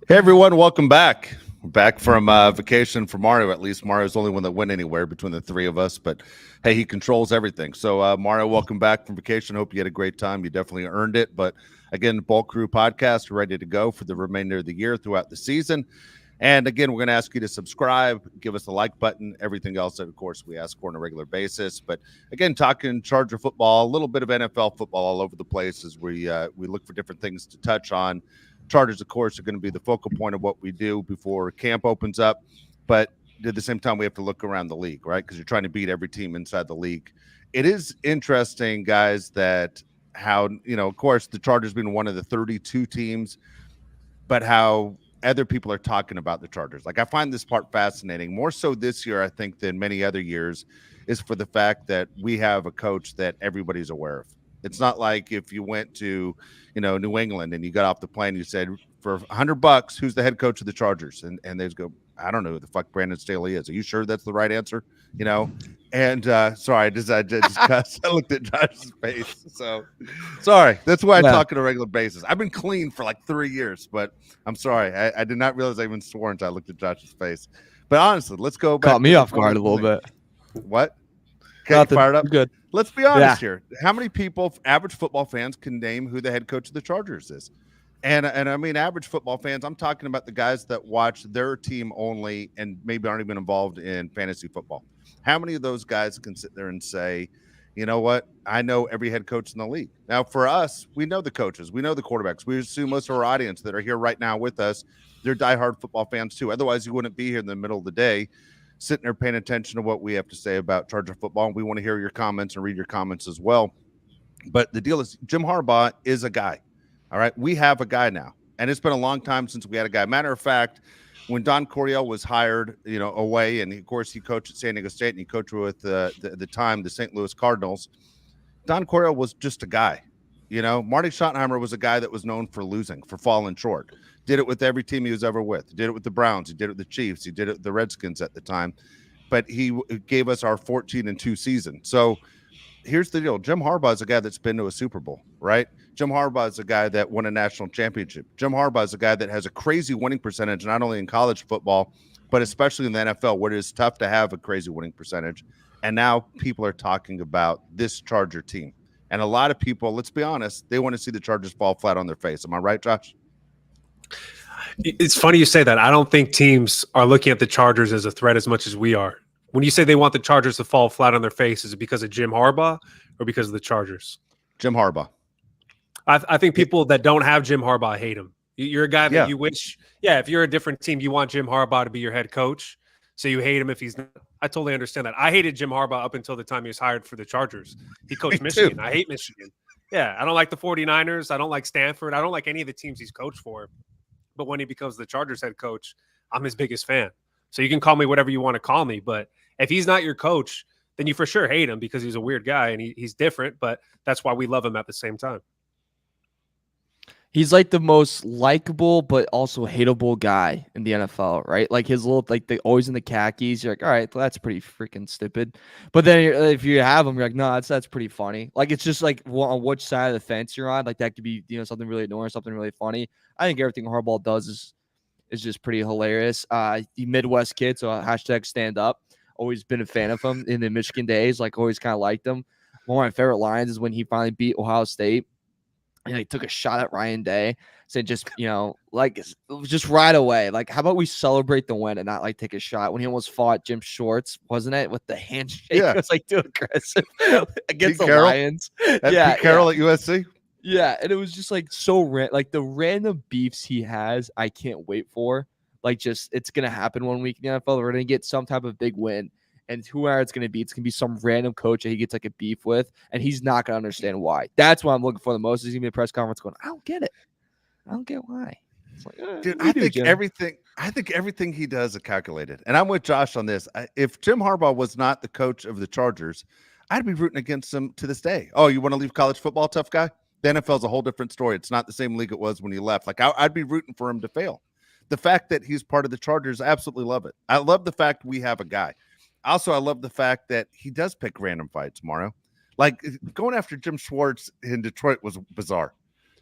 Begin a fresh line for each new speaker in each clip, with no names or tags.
Hey everyone, welcome back. We're back from vacation for Mario. At least Mario's the only one that went anywhere between the three of us. But hey, he controls everything. So Mario, welcome back from vacation. Hope you had a great time. You definitely earned it. But again, the Bulk Crew podcast, we're ready to go for the remainder of the year throughout the season. And again, we're going to ask you to subscribe, give us the like button, everything else that, of course, we ask for on a regular basis. But again, talking Charger football, a little bit of NFL football all over the place as we look for different things to touch on. Chargers, of course, are going to be the focal point of what we do before camp opens up. But at the same time, we have to look around the league, right? Because you're trying to beat every team inside the league. It is interesting, guys, that how, of course, the Chargers being one of the 32 teams, but how other people are talking about the Chargers. Like, I find this part fascinating, more so this year, I think, than many other years, is for the fact that we have a coach that everybody's aware of. It's not like if you went to, New England and you got off the plane, you said, for $100, who's the head coach of the Chargers? And they just go, I don't know who the fuck Brandon Staley is. Are you sure that's the right answer? And sorry, I just cussed. I looked at Josh's face. So sorry. That's why I talk on a regular basis. I've been clean for like 3 years, but I'm sorry. I did not realize I even swore until I looked at Josh's face. But honestly, let's go back.
Caught me off guard a little bit.
What? Got you fired up?
Good.
Let's be honest here. How many people, average football fans, can name who the head coach of the Chargers is? And I mean, average football fans, I'm talking about the guys that watch their team only and maybe aren't even involved in fantasy football. How many of those guys can sit there and say, you know what? I know every head coach in the league. Now, for us, we know the coaches. We know the quarterbacks. We assume most of our audience that are here right now with us, they're diehard football fans too. Otherwise, you wouldn't be here in the middle of the day sitting there paying attention to what we have to say about Charger football. And we want to hear your comments and read your comments as well. But the deal is Jim Harbaugh is a guy. All right. We have a guy now. And it's been a long time since we had a guy. Matter of fact, when Don Coryell was hired, away, and of course he coached at San Diego State and he coached with the time the St. Louis Cardinals, Don Coryell was just a guy. Marty Schottenheimer was a guy that was known for losing, for falling short. Did it with every team he was ever with. Did it with the Browns. He did it with the Chiefs. He did it with the Redskins at the time. But he gave us our 14-2 season. So here's the deal. Jim Harbaugh is a guy that's been to a Super Bowl, right? Jim Harbaugh is a guy that won a national championship. Jim Harbaugh is a guy that has a crazy winning percentage, not only in college football, but especially in the NFL, where it is tough to have a crazy winning percentage. And now people are talking about this Charger team. And a lot of people, let's be honest, they want to see the Chargers fall flat on their face. Am I right, Josh?
It's funny you say that. I don't think teams are looking at the Chargers as a threat as much as we are. When you say they want the Chargers to fall flat on their face, is it because of Jim Harbaugh or because of the Chargers?
Jim Harbaugh.
I think people that don't have Jim Harbaugh hate him. You're a guy that you wish, if you're a different team, you want Jim Harbaugh to be your head coach. So you hate him if he's not. I totally understand that. I hated Jim Harbaugh up until the time he was hired for the Chargers. He coached Michigan. I hate Michigan. Yeah, I don't like the 49ers. I don't like Stanford. I don't like any of the teams he's coached for. But when he becomes the Chargers head coach, I'm his biggest fan. So you can call me whatever you want to call me. But if he's not your coach, then you for sure hate him because he's a weird guy and he's different. But that's why we love him at the same time.
He's like the most likable but also hateable guy in the NFL, right? Like his little, always in the khakis. You're like, all right, well, that's pretty freaking stupid. But then if you have him, you're like, no, that's pretty funny. Like it's just like on which side of the fence you're on. Like that could be something really annoying, something really funny. I think everything Harbaugh does is just pretty hilarious. The Midwest kid, so hashtag stand up. Always been a fan of him in the Michigan days. Like always kind of liked him. One of my favorite lines is when he finally beat Ohio State. And he took a shot at Ryan Day, said just right away. Like, how about we celebrate the win and not take a shot? When he almost fought Jim Schwartz, wasn't it? With the handshake. Yeah. It was too aggressive against the Lions.
Pete Carroll at USC.
Yeah. And it was just so the random beefs he has, I can't wait for. It's gonna happen one week in the NFL. We're gonna get some type of big win. And whoever it's going to be, it's going to be some random coach that he gets a beef with, and he's not going to understand why. That's what I'm looking for the most. He's going to be a press conference going, I don't get it. I don't get why. It's
dude, I think everything he does is calculated. And I'm with Josh on this. If Jim Harbaugh was not the coach of the Chargers, I'd be rooting against him to this day. Oh, you want to leave college football, tough guy? The NFL is a whole different story. It's not the same league it was when he left. I'd be rooting for him to fail. The fact that he's part of the Chargers, I absolutely love it. I love the fact we have a guy. Also, I love the fact that he does pick random fights, Mario. Going after Jim Schwartz in Detroit was bizarre.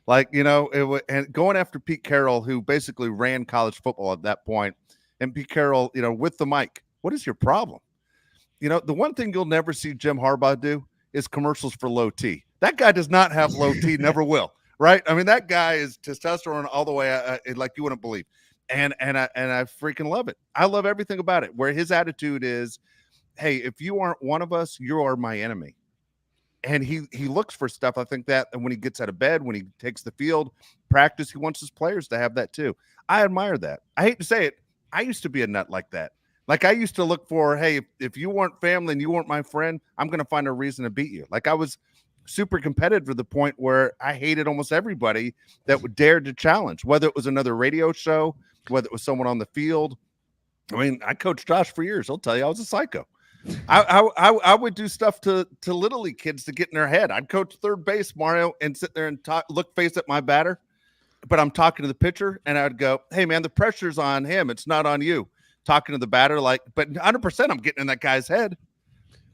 Like, and going after Pete Carroll, who basically ran college football at that point, and Pete Carroll, with the mic, what is your problem? The one thing you'll never see Jim Harbaugh do is commercials for low T. That guy does not have low T, never will, right? I mean, that guy is testosterone all the way, like you wouldn't believe. And I freaking love it. I love everything about it, where his attitude is, hey, if you aren't one of us, you are my enemy. And he looks for stuff. I think that when he gets out of bed, when he takes the field, practice, he wants his players to have that too. I admire that. I hate to say it. I used to be a nut like that. Like, I used to look for, hey, if you weren't family and you weren't my friend, I'm going to find a reason to beat you. Like, I was super competitive to the point where I hated almost everybody that would dare to challenge, whether it was another radio show, whether it was someone on the field. I mean, I coached Josh for years. He'll tell you I was a psycho. I would do stuff to little league kids to get in their head. I'd coach third base, Mario, and sit there and look face at my batter, but I'm talking to the pitcher, and I'd go, hey, man, the pressure's on him. It's not on you. Talking to the batter, but 100% I'm getting in that guy's head.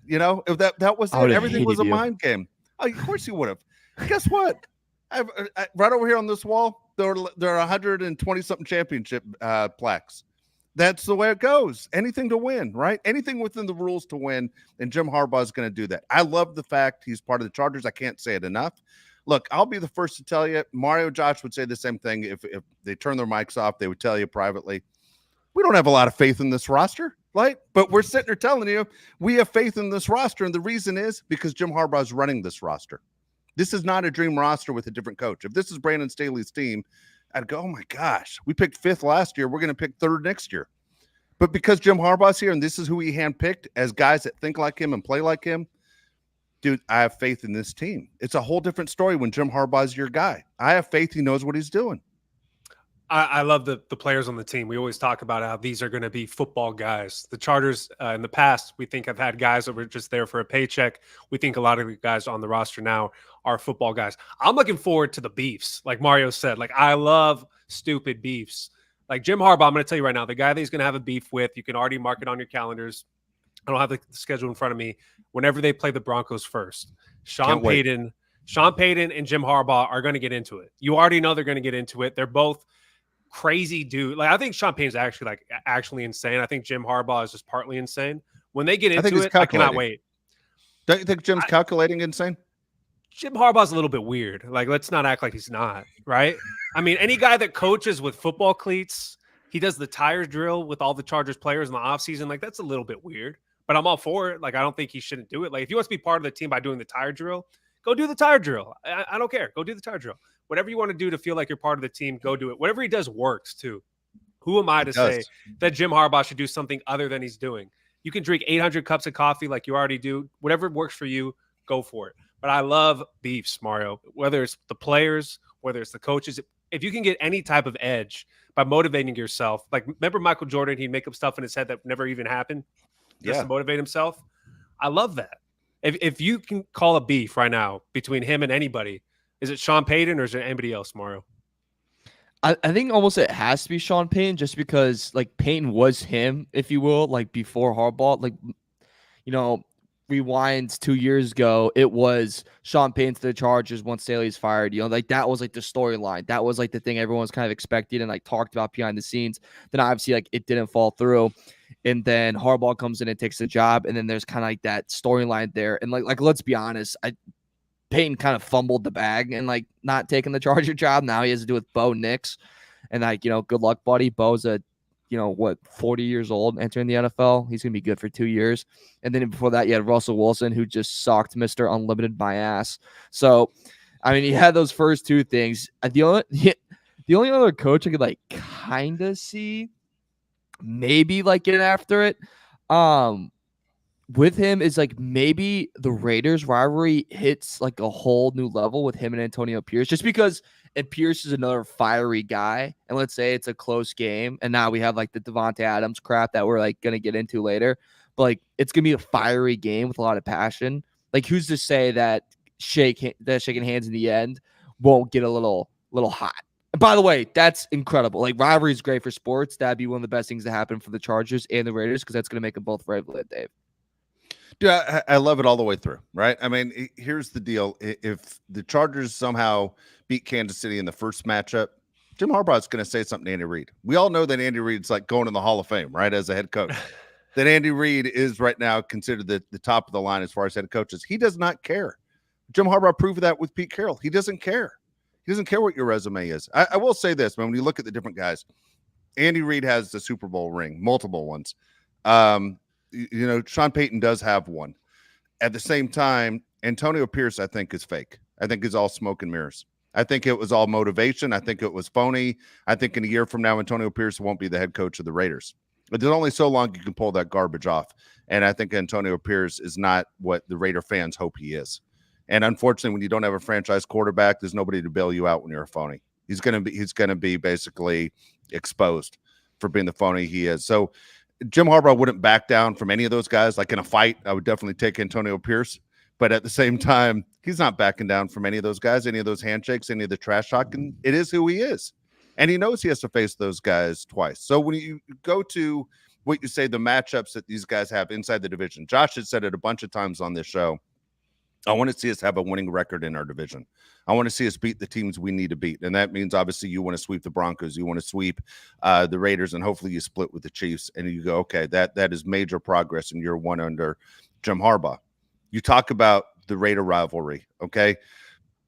If that was it, everything was a mind game. Oh, of course you would have. Guess what? I right over here on this wall, there are 120 something championship plaques. That's the way it goes. Anything to win, right? Anything within the rules to win, and Jim Harbaugh is going to do that. I love the fact he's part of the Chargers. I can't say it enough. Look, I'll be the first to tell you, Mario, Josh would say the same thing. If they turn their mics off, they would tell you privately, we don't have a lot of faith in this roster, right? But we're sitting there telling you we have faith in this roster, and the reason is because Jim Harbaugh is running this roster. This is not a dream roster with a different coach. If this is Brandon Staley's team, I'd go, oh my gosh, we picked 5th last year. We're going to pick 3rd next year. But because Jim Harbaugh's here and this is who he handpicked as guys that think like him and play like him, dude, I have faith in this team. It's a whole different story when Jim Harbaugh's your guy. I have faith he knows what he's doing.
I love the players on the team. We always talk about how these are going to be football guys. The Chargers in the past, we think have had guys that were just there for a paycheck. We think a lot of the guys on the roster now are football guys. I'm looking forward to the beefs. Like Mario said, I love stupid beefs. Like Jim Harbaugh, I'm going to tell you right now, the guy that he's going to have a beef with, you can already mark it on your calendars. I don't have the schedule in front of me. Whenever they play the Broncos first, Sean Payton and Jim Harbaugh are going to get into it. You already know they're going to get into it. They're both crazy dude. I think Sean Payton's actually insane. I think Jim Harbaugh is just partly insane. When they get into it, I cannot wait.
Don't you think Jim's calculating insane?
Jim Harbaugh's a little bit weird. Let's not act like he's not, right? I mean, any guy that coaches with football cleats, he does the tires drill with all the Chargers players in the offseason. That's a little bit weird, but I'm all for it. I don't think he shouldn't do it. If he wants to be part of the team by doing the tire drill, go do the tire drill. I don't care. Go do the tire drill. Whatever you want to do to feel like you're part of the team, go do it. Whatever he does works too. Who am I to say that Jim Harbaugh should do something other than he's doing? You can drink 800 cups of coffee like you already do. Whatever works for you, go for it. But I love beefs, Mario, whether it's the players, whether it's the coaches. If you can get any type of edge by motivating yourself, remember Michael Jordan, he'd make up stuff in his head that never even happened just to motivate himself. I love that. If you can call a beef right now between him and anybody, is it Sean Payton or is it anybody else, Mario?
I think almost it has to be Sean Payton just because Payton was him, if you will, before Harbaugh. Rewinds 2 years ago, it was Sean Payton to the Chargers once Staley's fired. That was the storyline. That was the thing everyone was kind of expecting and talked about behind the scenes. Then obviously it didn't fall through. And then Harbaugh comes in and takes the job. And then there's kind of that storyline there. And let's be honest, Payton kind of fumbled the bag and not taking the Charger job. Now he has to do with Bo Nix. And good luck, buddy. Bo's 40 years old entering the NFL. He's going to be good for 2 years. And then before that, you had Russell Wilson, who just sucked Mr. Unlimited my ass. So, I mean, he had those first two things. The only other coach I could kind of see maybe getting after it with him is maybe the Raiders rivalry hits a whole new level with him and Antonio Pierce, just because and Pierce is another fiery guy. And let's say it's a close game, and now we have the Davante Adams crap that we're gonna get into later. But it's gonna be a fiery game with a lot of passion. Who's to say that shaking hands in the end won't get a little hot? And by the way, that's incredible. Rivalry is great for sports. That'd be one of the best things to happen for the Chargers and the Raiders because that's gonna make them both rival, Dave.
Dude, I love it all the way through, right? I mean, here's the deal. If the Chargers somehow beat Kansas City in the first matchup, Jim Harbaugh is going to say something to Andy Reid. We all know that Andy Reid's like going in the Hall of Fame, right, as a head coach. That Andy Reid is right now considered the top of the line as far as head coaches. He does not care. Jim Harbaugh proved that with Pete Carroll. He doesn't care. He doesn't care what your resume is. I will say this, man, when you look at the different guys, Andy Reid has the Super Bowl ring, multiple ones. Sean Payton does have one. At the same time, Antonio Pierce, I think, is fake. I think is all smoke and mirrors. I think it was all motivation. I think it was phony. I think in a year from now, Antonio Pierce won't be the head coach of the Raiders. But there's only so long you can pull that garbage off. And I think Antonio Pierce is not what the Raider fans hope he is. And unfortunately, when you don't have a franchise quarterback, there's nobody to bail you out when you're a phony. He's going to be basically exposed for being the phony he is. So Jim Harbaugh wouldn't back down from any of those guys. Like in a fight, I would definitely take Antonio Pierce. But at the same time, he's not backing down from any of those guys, any of those handshakes, any of the trash talk. And it is who he is. And he knows he has to face those guys twice. So when you go to what you say, the matchups that these guys have inside the division, Josh has said it a bunch of times on this show. I want to see us have a winning record in our division. I want to see us beat the teams we need to beat. And that means obviously you want to sweep the Broncos, you want to sweep the Raiders, and hopefully you split with the Chiefs. And you go, okay, that is major progress in year one under Jim Harbaugh. You talk about the Raider rivalry, okay?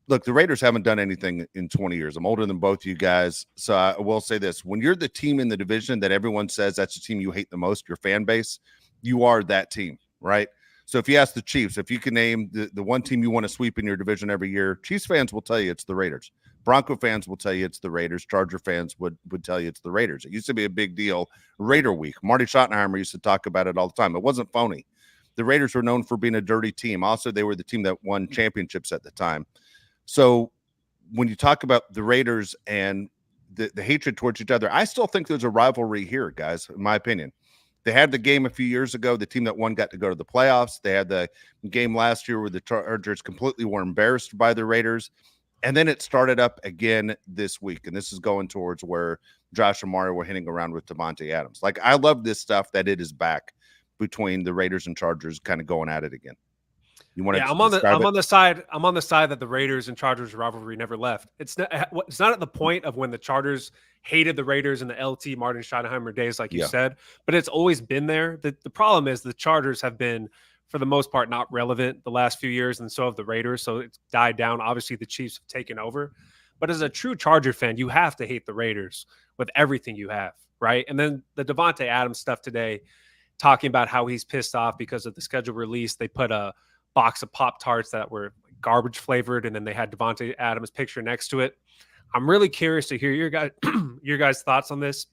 Look, the Raiders haven't done anything in 20 years. I'm older than both you guys. So I will say this. When you're the team in the division that everyone says that's the team you hate the most, your fan base, you are that team, right? So if you ask the Chiefs, if you can name the one team you want to sweep in your division every year, Chiefs fans will tell you it's the Raiders. Bronco fans will tell you it's the Raiders. Charger fans would tell you it's the Raiders. It used to be a big deal. Raider Week. Marty Schottenheimer used to talk about it all the time. It wasn't phony. The Raiders were known for being a dirty team. Also, they were the team that won championships at the time. So when you talk about the Raiders and the hatred towards each other, I still think there's a rivalry here, guys, in my opinion. They had the game a few years ago. The team that won got to go to the playoffs. They had the game last year where the Chargers completely were embarrassed by the Raiders. And then it started up again this week. And this is going towards where Josh and Mario were hitting around with Davante Adams. Like, I love this stuff that it is back between the Raiders and Chargers kind of going at it again. You want to
I'm on the side that the Raiders and Chargers rivalry never left. It's not at the point of when the Chargers hated the Raiders in the LT Martin Schottenheimer days, like you said, but it's always been there. The problem is the Chargers have been, for the most part, not relevant the last few years, and so have the Raiders. So it's died down. Obviously, the Chiefs have taken over. But as a true Charger fan, you have to hate the Raiders with everything you have, right? And then the Davante Adams stuff today, talking about how he's pissed off because of the schedule release. They put a box of Pop-Tarts that were garbage flavored, and then they had Davante Adams' picture next to it. I'm really curious to hear your guys' thoughts on this,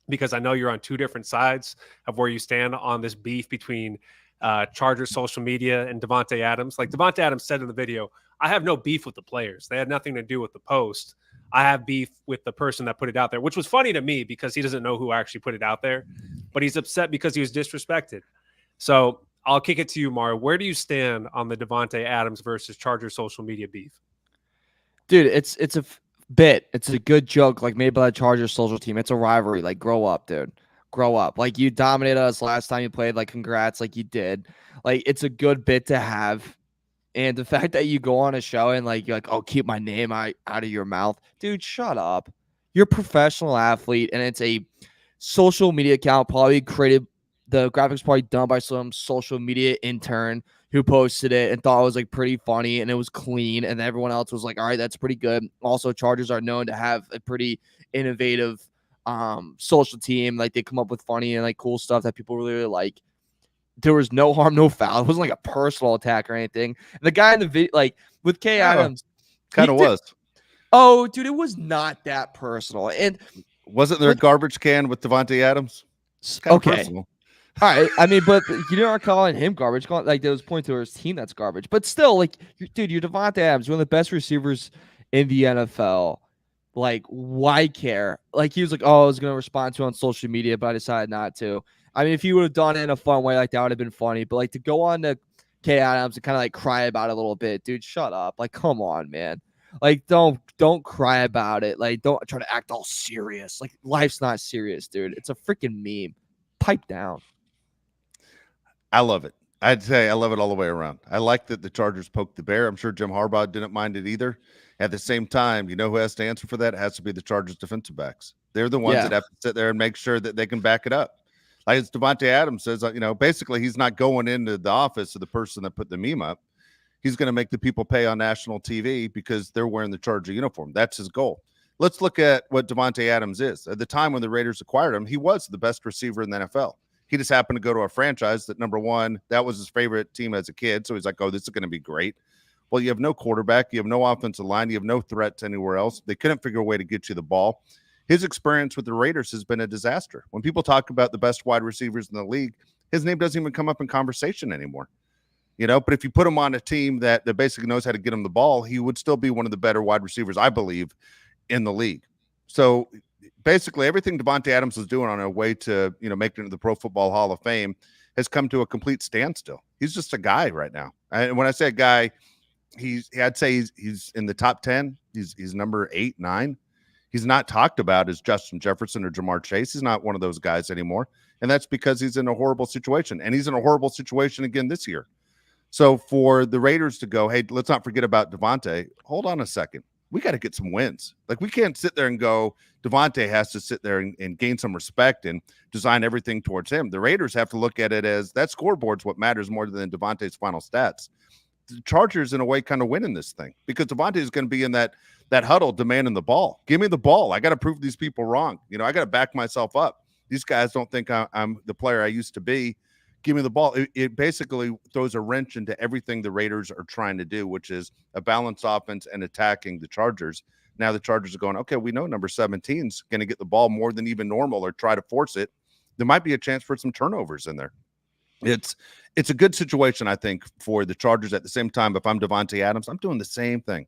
because I know you're on two different sides of where you stand on this beef between Chargers social media and Davante Adams. Like Davante Adams said in the video, I have no beef with the players. They had nothing to do with the post. I have beef with the person that put it out there, which was funny to me because he doesn't know who actually put it out there, but he's upset because he was disrespected. So I'll kick it to you, Mario. Where do you stand on the Davante Adams versus Chargers social media beef?
Dude, it's a bit. It's a good joke, like made by the Chargers social team. It's a rivalry. Like, grow up, dude. Grow up. Like, you dominated us last time you played. Like, congrats, like you did. Like, it's a good bit to have. And the fact that you go on a show and like you're like, oh, keep my name out of your mouth, dude, shut up. You're a professional athlete, and it's a social media account probably created. The graphics probably done by some social media intern who posted it and thought it was like pretty funny and it was clean, and everyone else was like, all right, that's pretty good. Also, Chargers are known to have a pretty innovative social team. Like, they come up with funny and like cool stuff that people really, really like. There was no harm, no foul. It wasn't like a personal attack or anything. And the guy in the video, like with Kay Adams,
kind of was.
Oh, dude, it was not that personal. And
wasn't there a garbage can with Davante Adams?
Okay. Personal. All right. I mean, but you aren't calling him garbage. Like, there was point to his team that's garbage. But still, like, dude, you're Davante Adams, one of the best receivers in the NFL. Like, why care? Like, he was like, oh, I was going to respond to it on social media, but I decided not to. I mean, if he would have done it in a fun way, like, that would have been funny. But, like, to go on to Kay Adams and kind of, like, cry about it a little bit, dude, shut up. Like, come on, man. Like, don't cry about it. Like, don't try to act all serious. Like, life's not serious, dude. It's a freaking meme. Pipe down.
I love it. I'd say I love it all the way around. I like that the Chargers poked the bear. I'm sure Jim Harbaugh didn't mind it either. At the same time, you know who has to answer for that? It has to be the Chargers defensive backs. They're the ones that have to sit there and make sure that they can back it up. Like as Davante Adams says, basically he's not going into the office of the person that put the meme up. He's going to make the people pay on national TV because they're wearing the Charger uniform. That's his goal. Let's look at what Davante Adams is. At the time when the Raiders acquired him, he was the best receiver in the NFL. He just happened to go to a franchise that, number one, that was his favorite team as a kid. So he's like, oh, this is going to be great. Well, you have no quarterback. You have no offensive line. You have no threats anywhere else. They couldn't figure a way to get you the ball. His experience with the Raiders has been a disaster. When people talk about the best wide receivers in the league, his name doesn't even come up in conversation anymore. But if you put him on a team that basically knows how to get him the ball, he would still be one of the better wide receivers, I believe, in the league. So basically everything Davante Adams was doing on a way to, make it into the Pro Football Hall of Fame has come to a complete standstill. He's just a guy right now. And when I say a guy, I'd say he's in the top 10. He's number 8, 9. He's not talked about as Justin Jefferson or Jamar Chase. He's not one of those guys anymore. And that's because he's in a horrible situation. And he's in a horrible situation again this year. So for the Raiders to go, hey, let's not forget about Davante. Hold on a second. We got to get some wins. Like, we can't sit there and go, Davante has to sit there and gain some respect and design everything towards him. The Raiders have to look at it as that scoreboard's what matters more than Davante's final stats. The Chargers, in a way, kind of winning this thing because Davante is going to be in that huddle demanding the ball. Give me the ball. I got to prove these people wrong. I got to back myself up. These guys don't think I'm the player I used to be. Give me the ball. It basically throws a wrench into everything the Raiders are trying to do, which is a balanced offense and attacking the Chargers. Now the Chargers are going, okay, we know number 17 is going to get the ball more than even normal or try to force it. There might be a chance for some turnovers in there. It's a good situation, I think, for the Chargers. At the same time, if I'm Davante Adams, I'm doing the same thing.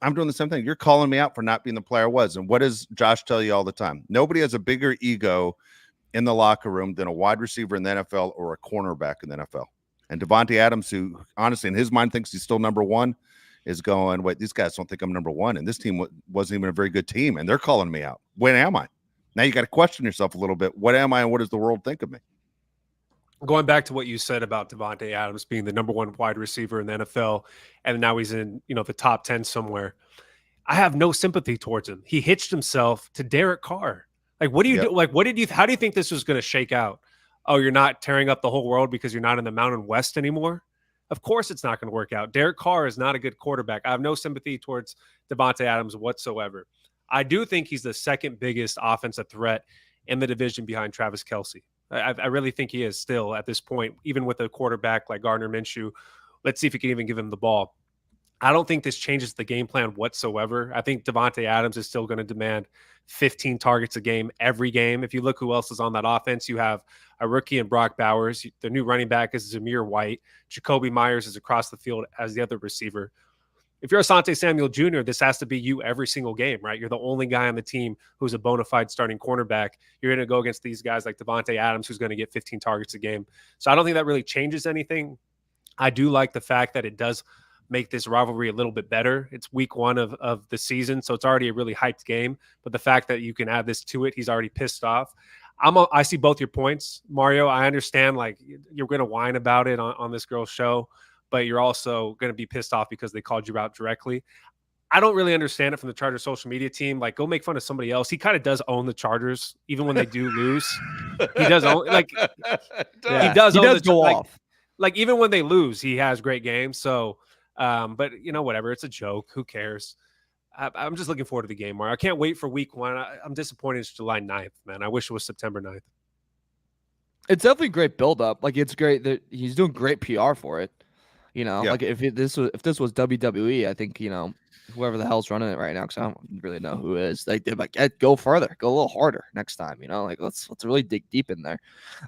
You're calling me out for not being the player I was. And what does Josh tell you all the time? Nobody has a bigger ego in the locker room than a wide receiver in the NFL or a cornerback in the NFL. And Davante Adams, who honestly in his mind thinks he's still number one, is going, wait, these guys don't think I'm number one. And this team wasn't even a very good team. And they're calling me out. When am I? Now you got to question yourself a little bit. What am I and what does the world think of me?
Going back to what you said about Davante Adams being the number one wide receiver in the NFL, and now he's in, the top 10 somewhere. I have no sympathy towards him. He hitched himself to Derek Carr. Like, what do you do? Like, how do you think this was going to shake out? Oh, you're not tearing up the whole world because you're not in the Mountain West anymore? Of course it's not going to work out. Derek Carr is not a good quarterback. I have no sympathy towards Davante Adams whatsoever. I do think he's the second biggest offensive threat in the division behind Travis Kelce. I really think he is still at this point, even with a quarterback like Gardner Minshew. Let's see if he can even give him the ball. I don't think this changes the game plan whatsoever. I think Davante Adams is still going to demand 15 targets a game every game. If you look who else is on that offense, you have a rookie in Brock Bowers. The new running back is Zamir White. Jacoby Myers is across the field as the other receiver. If you're Asante Samuel Jr., this has to be you every single game, right? You're the only guy on the team who's a bona fide starting cornerback. You're going to go against these guys like Davante Adams, who's going to get 15 targets a game. So I don't think that really changes anything. I do like the fact that it does make this rivalry a little bit better. It's week 1 of the season, so it's already a really hyped game. But the fact that you can add this to it, he's already pissed off. I see both your points, Mario. I understand, like, you're going to whine about it on this girl's show, but you're also going to be pissed off because they called you out directly. I don't really understand it from the Chargers social media team. Like, go make fun of somebody else. He kind of does own the Chargers, even when they do lose. He does own, like, he does go off. Like, even when they lose, he has great games. So, but whatever. It's a joke. Who cares? I'm just looking forward to the game, Mario. I can't wait for week 1. I'm disappointed it's July 9th, man. I wish it was September 9th.
It's definitely a great build-up. Like, it's great that he's doing great PR for it. Like if this was WWE, I think, whoever the hell's running it right now, because I don't really know who is. They're like, go further, go a little harder next time. Like, let's really dig deep in there.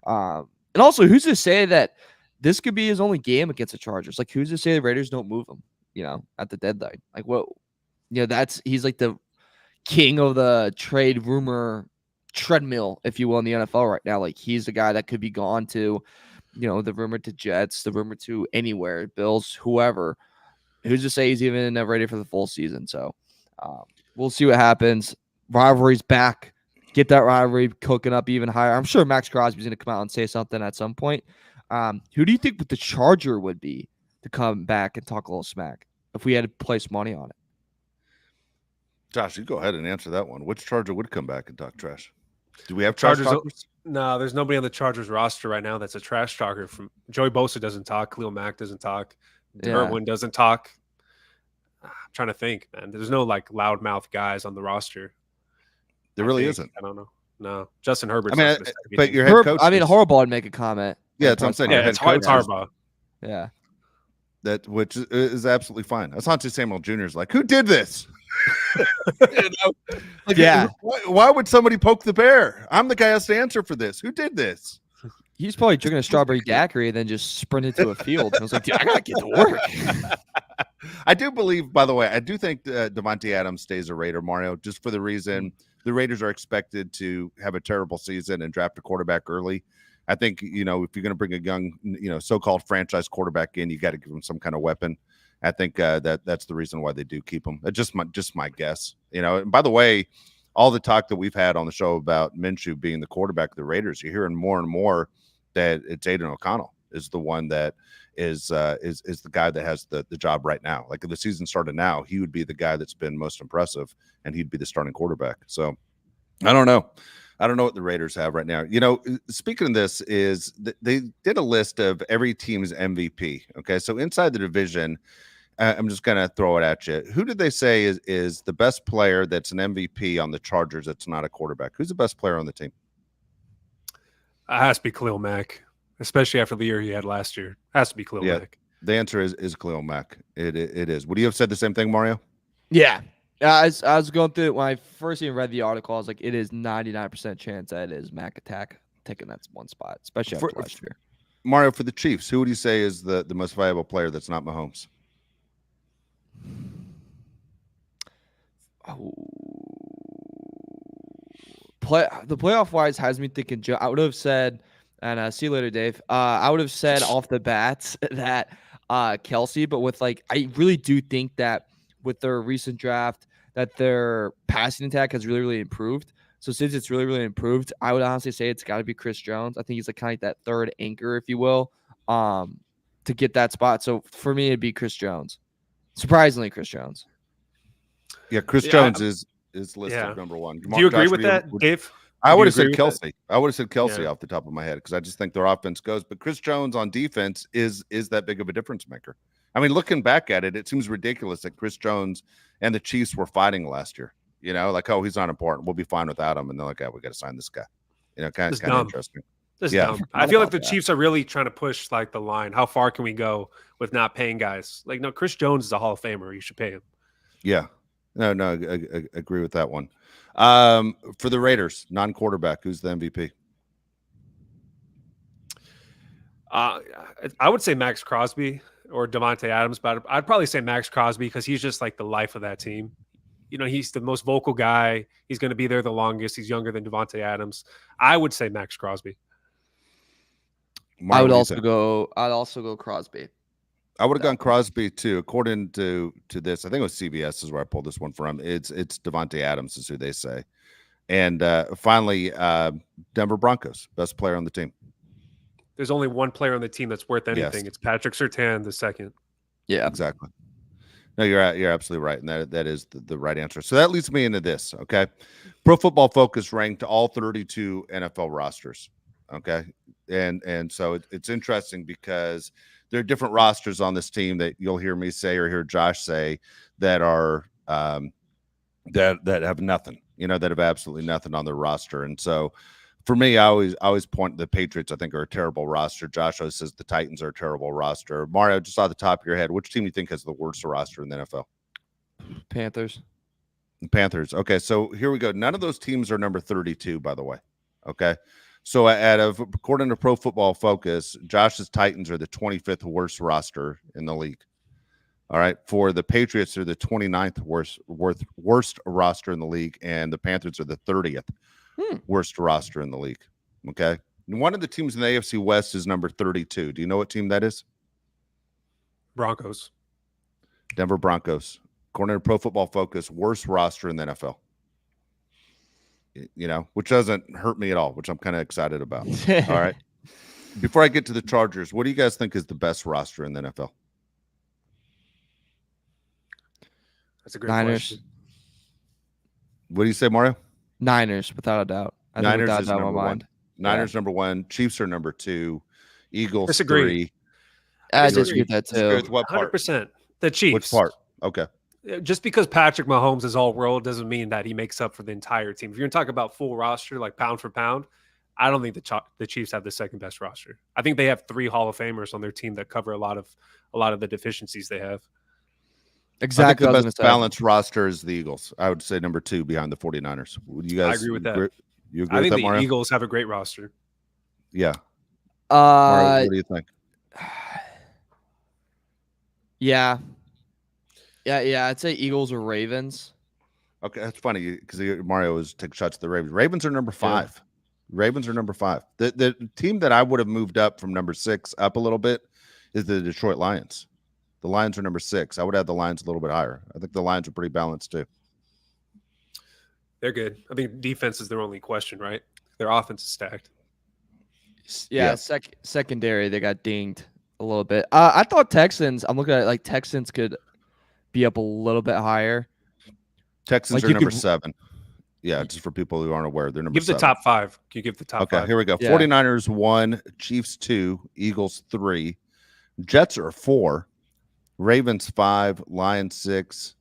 And also, who's to say that this could be his only game against the Chargers? Like, who's to say the Raiders don't move him? At the deadline. Like, what? He's like the king of the trade rumor treadmill, if you will, in the NFL right now. Like, he's the guy that could be gone to, the rumor to Jets, the rumor to anywhere, Bills, whoever. Who's to say he's even ready for the full season? So we'll see what happens. Rivalry's back. Get that rivalry cooking up even higher. I'm sure Max Crosby's going to come out and say something at some point. Who do you think the Charger would be to come back and talk a little smack if we had to place money on it?
Josh, you go ahead and answer that one. Which Charger would come back and talk trash? Do we have Chargers?
No, there's nobody on the Chargers roster right now that's a trash talker. From Joey Bosa doesn't talk. Khalil Mack doesn't talk. Irwin doesn't talk. I'm trying to think, man. There's no like loudmouth guys on the roster.
There really isn't.
I don't know. No, Justin Herbert.
But your head coach.
Harbaugh would make a comment.
Yeah, that's what I'm saying.
Yeah, it's Harbaugh.
Yeah,
which is absolutely fine. Asante Samuel Jr. is like, who did this? Why would somebody poke the bear? I'm the guy who has to answer for this. Who did this?
He's probably drinking a strawberry daiquiri and then just sprinted to a field. I was like, dude, I gotta get to work.
I do believe, by the way, I do think Davante Adams stays a Raider, Mario, just for the reason the Raiders are expected to have a terrible season and draft a quarterback early. I think, if you're going to bring a young, so-called franchise quarterback in, you got to give him some kind of weapon. I think that's the reason why they do keep him. Just my guess. And by the way, all the talk that we've had on the show about Minshew being the quarterback of the Raiders, you're hearing more and more that it's Aiden O'Connell is the one that is the guy that has the job right now. Like if the season started now, he would be the guy that's been most impressive, and he'd be the starting quarterback. So I don't know. I don't know what the Raiders have right now. Speaking of this, is they did a list of every team's MVP. Okay, so inside the division, I'm just going to throw it at you. Who did they say is the best player that's an MVP on the Chargers that's not a quarterback? Who's the best player on the team?
It has to be Khalil Mack, especially after the year he had last year. It has to be Khalil Mack.
The answer is Khalil Mack. It is. Would you have said the same thing, Mario?
Yeah. I was going through it when I first even read the article. I was like, it is 99% chance that it is Mac Attack taking that one spot, especially after last year.
Mario, for the Chiefs, who would you say is the most valuable player that's not Mahomes?
The playoff wise has me thinking. Joe, I would have said, and see you later, Dave. I would have said off the bat that Kelsey, but with I really do think that with their recent draft, that their passing attack has really, really improved. So since it's really, really improved, I would honestly say it's got to be Chris Jones. I think he's kind of that third anchor, if you will, to get that spot. So for me, it'd be Chris Jones. Surprisingly, Chris Jones.
Yeah, Chris Jones is listed number one.
Do you agree with that, Dave?
I would have said Kelsey. I would have said Kelsey off the top of my head because I just think their offense goes. But Chris Jones on defense is that big of a difference maker. I mean, looking back at it, it seems ridiculous that Chris Jones and the Chiefs were fighting last year. He's not important. We'll be fine without him. And they're like, we got to sign this guy. Kind of interesting.
Dumb. I feel like the Chiefs are really trying to push the line. How far can we go with not paying guys? No, Chris Jones is a Hall of Famer. You should pay him. Yeah.
No, I agree with that one. For the Raiders, non-quarterback, who's the MVP?
I would say Max Crosby or Davante Adams, but I'd probably say Max Crosby because he's just the life of that team. He's the most vocal guy. He's going to be there the longest. He's younger than Davante Adams. I would say Max Crosby.
I'd also go Crosby.
I would have gone Crosby too. According to this, I think it was CBS is where I pulled this one from. It's Davante Adams is who they say. And finally, Denver Broncos, best player on the team.
There's only one player on the team that's worth anything. Yes. It's Patrick Surtain, the second.
Yeah, exactly. No, you're absolutely right, and that is the right answer. So that leads me into this. Okay, Pro Football Focus ranked all 32 NFL rosters. Okay, and so it's interesting because there are different rosters on this team that you'll hear me say or hear Josh say that are that have nothing. That have absolutely nothing on their roster, and so. For me, I always point to the Patriots. I think are a terrible roster. Josh always says the Titans are a terrible roster. Mario, just off the top of your head, which team do you think has the worst roster in the NFL?
Panthers.
Panthers. Okay, so here we go. None of those teams are number 32, by the way. Okay, so according to Pro Football Focus, Josh's Titans are the 25th worst roster in the league. All right, for the Patriots, they're the 29th worst roster in the league, and the Panthers are the 30th. Worst roster in the league. Okay. And one of the teams in the AFC West is number 32. Do you know what team that is?
Broncos.
Denver Broncos. According to Pro Football Focus, worst roster in the NFL. Which doesn't hurt me at all, which I'm kind of excited about. All right. Before I get to the Chargers, what do you guys think is the best roster in the NFL?
That's a great
Niners.
question.
What do you say, Mario?
Niners, without a doubt.
Niners is number one. Niners
Yeah.
number one. Chiefs are number two. Eagles
Disagree.
3.
I disagree with that
Disagree
too.
with what part?
100%. The Chiefs.
Which part? Okay.
Just because Patrick Mahomes is all world doesn't mean that he makes up for the entire team. If you're going to talk about full roster, like pound for pound, I don't think the Chiefs have the second best roster. I think they have 3 Hall of Famers on their team that cover a lot of the deficiencies they have.
Exactly.
I think the best balanced roster is the Eagles. I would say number 2 behind the 49ers. Would you guys
I agree with that.
You agree
I
with
think
that,
the
Mario?
Eagles have a great roster.
Yeah. Mario, what do you think?
Yeah. I'd say Eagles or Ravens.
Okay, that's funny because Mario was taking shots at the Ravens. Ravens are number 5.
Yeah.
Ravens are number 5. The team that I would have moved up from number 6 up a little bit is the Detroit Lions. The Lions are number 6. I would have the Lions a little bit higher. I think the Lions are pretty balanced too.
They're good. I think defense is their only question, right? Their offense is stacked.
Yeah. Secondary, they got dinged a little bit. I thought Texans. I'm looking at like Texans could be up a little bit higher.
Texans
Like
are number 7. Yeah, just for people who aren't aware, they're number 7.
Give the top 5. Can you give the top 5?
Okay, here we go.
Yeah.
49ers 1, Chiefs 2, Eagles 3, Jets are 4, Ravens 5, Lions 6.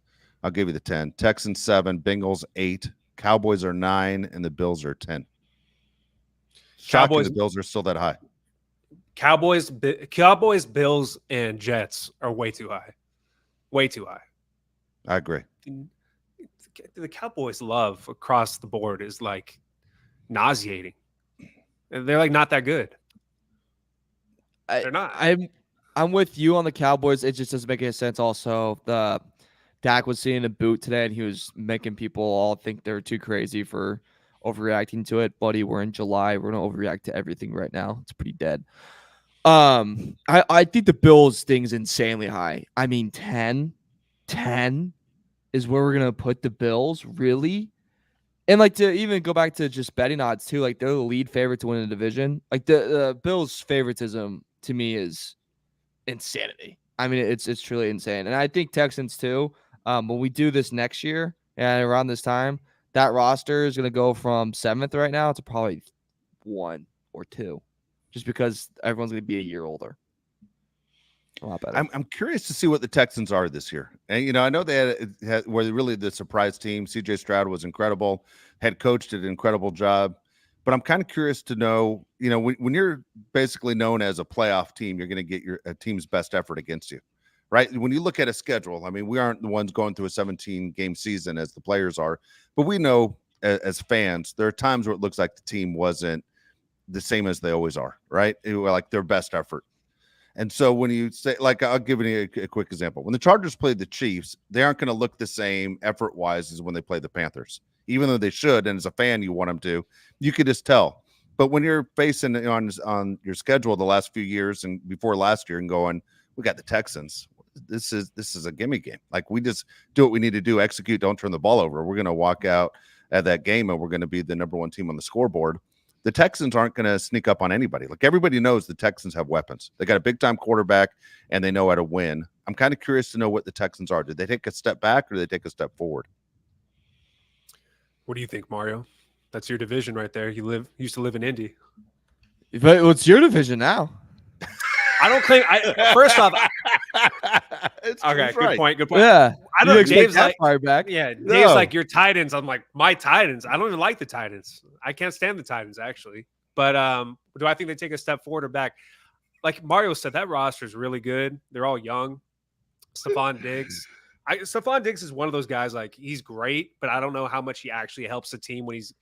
I'll give you the 10. Texans 7, Bengals 8, Cowboys are 9, and the Bills are 10. Shocking, the Bills are still that high.
Cowboys, Bills, and Jets are way too high. Way too high.
I agree.
The Cowboys' love across the board is like nauseating. They're like not that good. They're not.
I'm with you on the Cowboys. It just doesn't make any sense. Also, the Dak was seeing a boot today, and he was making people all think they're too crazy for overreacting to it. Buddy, we're in July. We're gonna overreact to everything right now. It's pretty dead. I think the Bills thing's insanely high. I mean, 10 is where we're gonna put the Bills, really? And like to even go back to just betting odds too, like they're the lead favorite to win the division. Like the Bills' favoritism to me is insanity. I mean, it's truly insane. And I think Texans too. When we do this next year and around this time, that roster is gonna go from 7th right now to probably 1 or 2, just because everyone's gonna be a year older. A lot better.
I'm curious to see what the Texans are this year. And, I know they were really the surprise team. CJ Stroud was incredible. Head coach did an incredible job. But I'm kind of curious to know, when you're basically known as a playoff team, you're going to get a team's best effort against you, right? When you look at a schedule, I mean, we aren't the ones going through a 17-game season as the players are. But we know as fans, there are times where it looks like the team wasn't the same as they always are, right? It was like their best effort. And so when you say, like, I'll give you a quick example. When the Chargers played the Chiefs, they aren't going to look the same effort-wise as when they play the Panthers, even though they should. And as a fan, you want them to. You could just tell. But when you're facing on your schedule the last few years and before last year and going, we got the Texans. This is a gimme game. Like, we just do what we need to do, execute, don't turn the ball over. We're going to walk out at that game and we're going to be the number 1 team on the scoreboard. The Texans aren't going to sneak up on anybody. Like, everybody knows the Texans have weapons. They got a big-time quarterback, and they know how to win. I'm kind of curious to know what the Texans are. Did they take a step back or did they take a step forward?
What do you think, Mario? That's your division right there. You used to live in Indy.
But it's your division now.
I don't think. First off, okay, good point.
Yeah,
I don't. Dave's
that
like
far back.
Yeah, Dave's like your Titans. I'm like my Titans. I don't even like the Titans. I can't stand the Titans actually. But do I think they take a step forward or back? Like Mario said, that roster is really good. They're all young. Stephon Diggs. Stephon Diggs is one of those guys. Like, he's great, but I don't know how much he actually helps the team when he's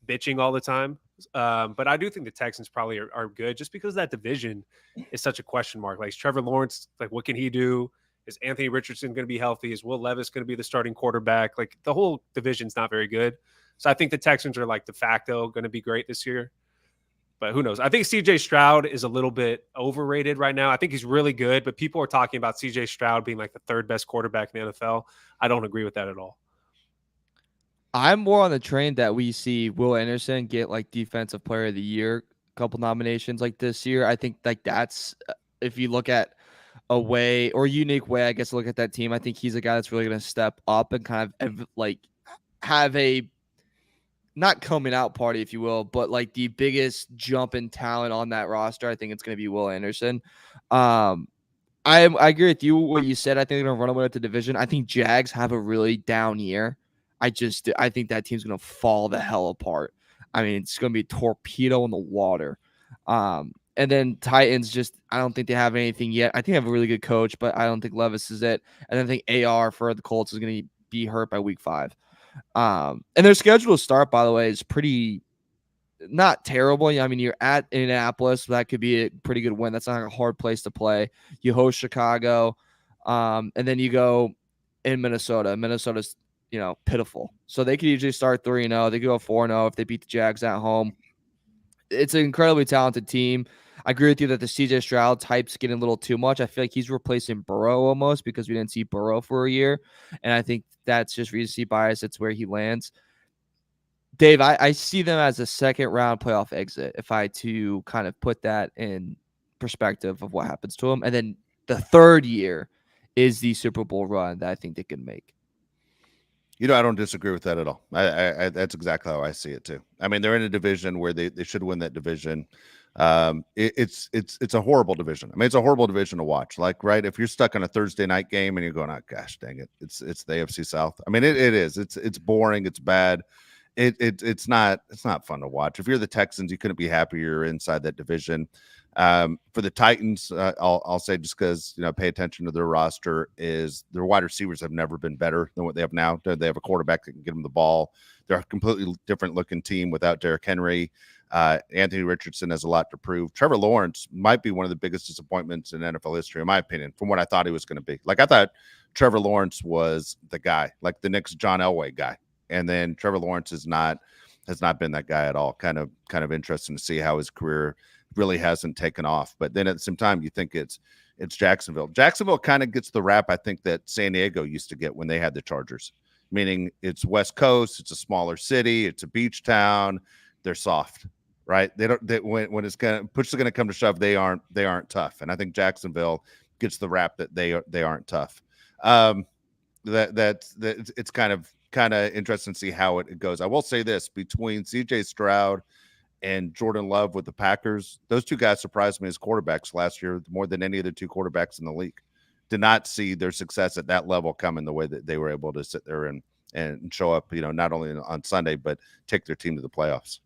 bitching all the time. But I do think the Texans probably are good just because that division is such a question mark. Like, is Trevor Lawrence, like, what can he do? Is Anthony Richardson going to be healthy? Is Will Levis going to be the starting quarterback? Like, the whole division's not very good. So I think the Texans are like de facto going to be great this year. But who knows? I think CJ Stroud is a little bit overrated right now. I think he's really good, but people are talking about CJ Stroud being like the 3rd best quarterback in the NFL. I don't agree with that at all.
I'm more on the train that we see Will Anderson get like defensive player of the year couple nominations like this year. I think like that's if you look at a way or unique way, I guess, look at that team. I think he's a guy that's really going to step up and kind of like have a not coming out party, if you will, but like the biggest jump in talent on that roster. I think it's going to be Will Anderson. I agree with you what you said. I think they're going to run away with the division. I think Jags have a really down year. I think that team's going to fall the hell apart. I mean, it's going to be a torpedo in the water. And then Titans I don't think they have anything yet. I think they have a really good coach, but I don't think Levis is it. And I think AR for the Colts is going to be hurt by week 5. And their schedule to start, by the way, is pretty not terrible. I mean, you're at Indianapolis. So that could be a pretty good win. That's not a hard place to play. You host Chicago, and then you go in Minnesota. Minnesota's, pitiful. So they could usually start 3-0. They could go 4-0 if they beat the Jags at home. It's an incredibly talented team. I agree with you that the CJ Stroud type's getting a little too much. I feel like he's replacing Burrow almost because we didn't see Burrow for a year. And I think that's just recency bias. It's where he lands. Dave, I see them as a second-round playoff exit if I to kind of put that in perspective of what happens to them. And then the third year is the Super Bowl run that I think they can make.
I don't disagree with that at all. I that's exactly how I see it too. I mean, they're in a division where they should win that division. It's a horrible division. I mean, it's a horrible division to watch. Like, right, if you're stuck on a Thursday night game and you're going, oh gosh, dang it, it's the AFC South. I mean, it is. It's boring. It's bad. It's not fun to watch. If you're the Texans, you couldn't be happier you're inside that division. For the Titans, I'll say just because pay attention to their roster is their wide receivers have never been better than what they have now. They have a quarterback that can get them the ball. They're a completely different looking team without Derrick Henry. Anthony Richardson has a lot to prove. Trevor Lawrence might be one of the biggest disappointments in NFL history, in my opinion, from what I thought he was going to be. Like, I thought Trevor Lawrence was the guy, like the next John Elway guy. And then Trevor Lawrence has not been that guy at all. Kind of interesting to see how his career really hasn't taken off. But then at the same time, you think it's Jacksonville. Jacksonville kind of gets the rap I think that San Diego used to get when they had the Chargers, meaning it's West Coast, it's a smaller city, it's a beach town, they're soft, right? When it's push is gonna come to shove, they aren't tough. And I think Jacksonville gets the rap that they aren't tough. It's kind of interesting to see how it goes. I will say this, between CJ Stroud and Jordan Love with the Packers, those two guys surprised me as quarterbacks last year more than any of the two quarterbacks in the league. Did not see their success at that level coming the way that they were able to sit there and show up, not only on Sunday, but take their team to the playoffs.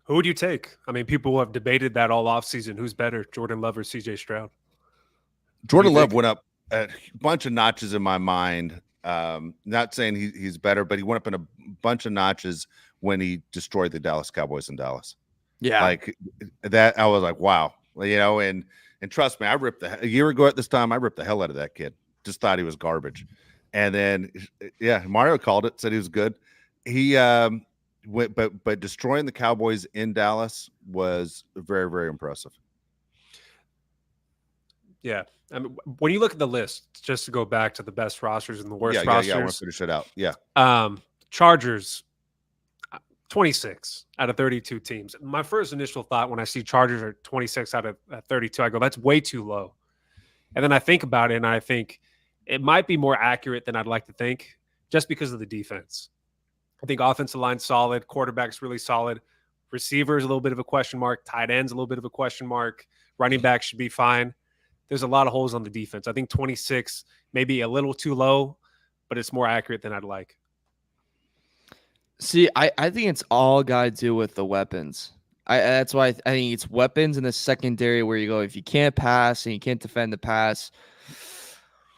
Who would you take? I mean, people have debated that all offseason. Who's better, Jordan Love or CJ Stroud?
Jordan Love went up a bunch of notches in my mind. Not saying he's better, but he went up in a bunch of notches when he destroyed the Dallas Cowboys in Dallas.
Yeah,
like that. I was like, wow, and trust me, a year ago at this time, I ripped the hell out of that kid. Just thought he was garbage. And then, Mario called it, said he was good. He went, but destroying the Cowboys in Dallas was very, very impressive.
Yeah. I mean, when you look at the list, just to go back to the best rosters and the worst rosters.
Yeah, I want to finish it out. Yeah.
Chargers, 26 out of 32 teams. My first initial thought when I see Chargers are 26 out of 32, I go, that's way too low. And then I think about it, and I think it might be more accurate than I'd like to think just because of the defense. I think offensive line's solid, quarterback's really solid, receivers a little bit of a question mark, tight ends a little bit of a question mark, running back should be fine. There's a lot of holes on the defense. I think 26 may be a little too low, but it's more accurate than I'd like.
See, I think it's all got to do with the weapons. That's why I think it's weapons in the secondary where you go, if you can't pass and you can't defend the pass,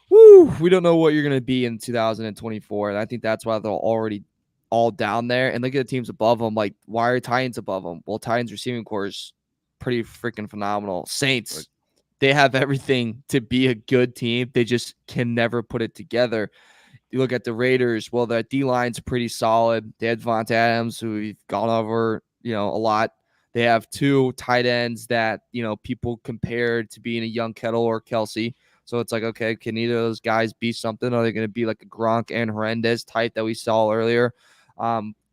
we don't know what you're going to be in 2024. And I think that's why they're already all down there. And look at the teams above them. Like, why are Titans above them? Well, Titans receiving core is pretty freaking phenomenal. Saints, they have everything to be a good team. They just can never put it together. You look at the Raiders, well, that D-line's pretty solid. They had Davante Adams, who we've gone over, a lot. They have two tight ends that, people compared to being a young Kettle or Kelsey. So it's like, okay, can either of those guys be something? Are they going to be like a Gronk and Hernandez type that we saw earlier?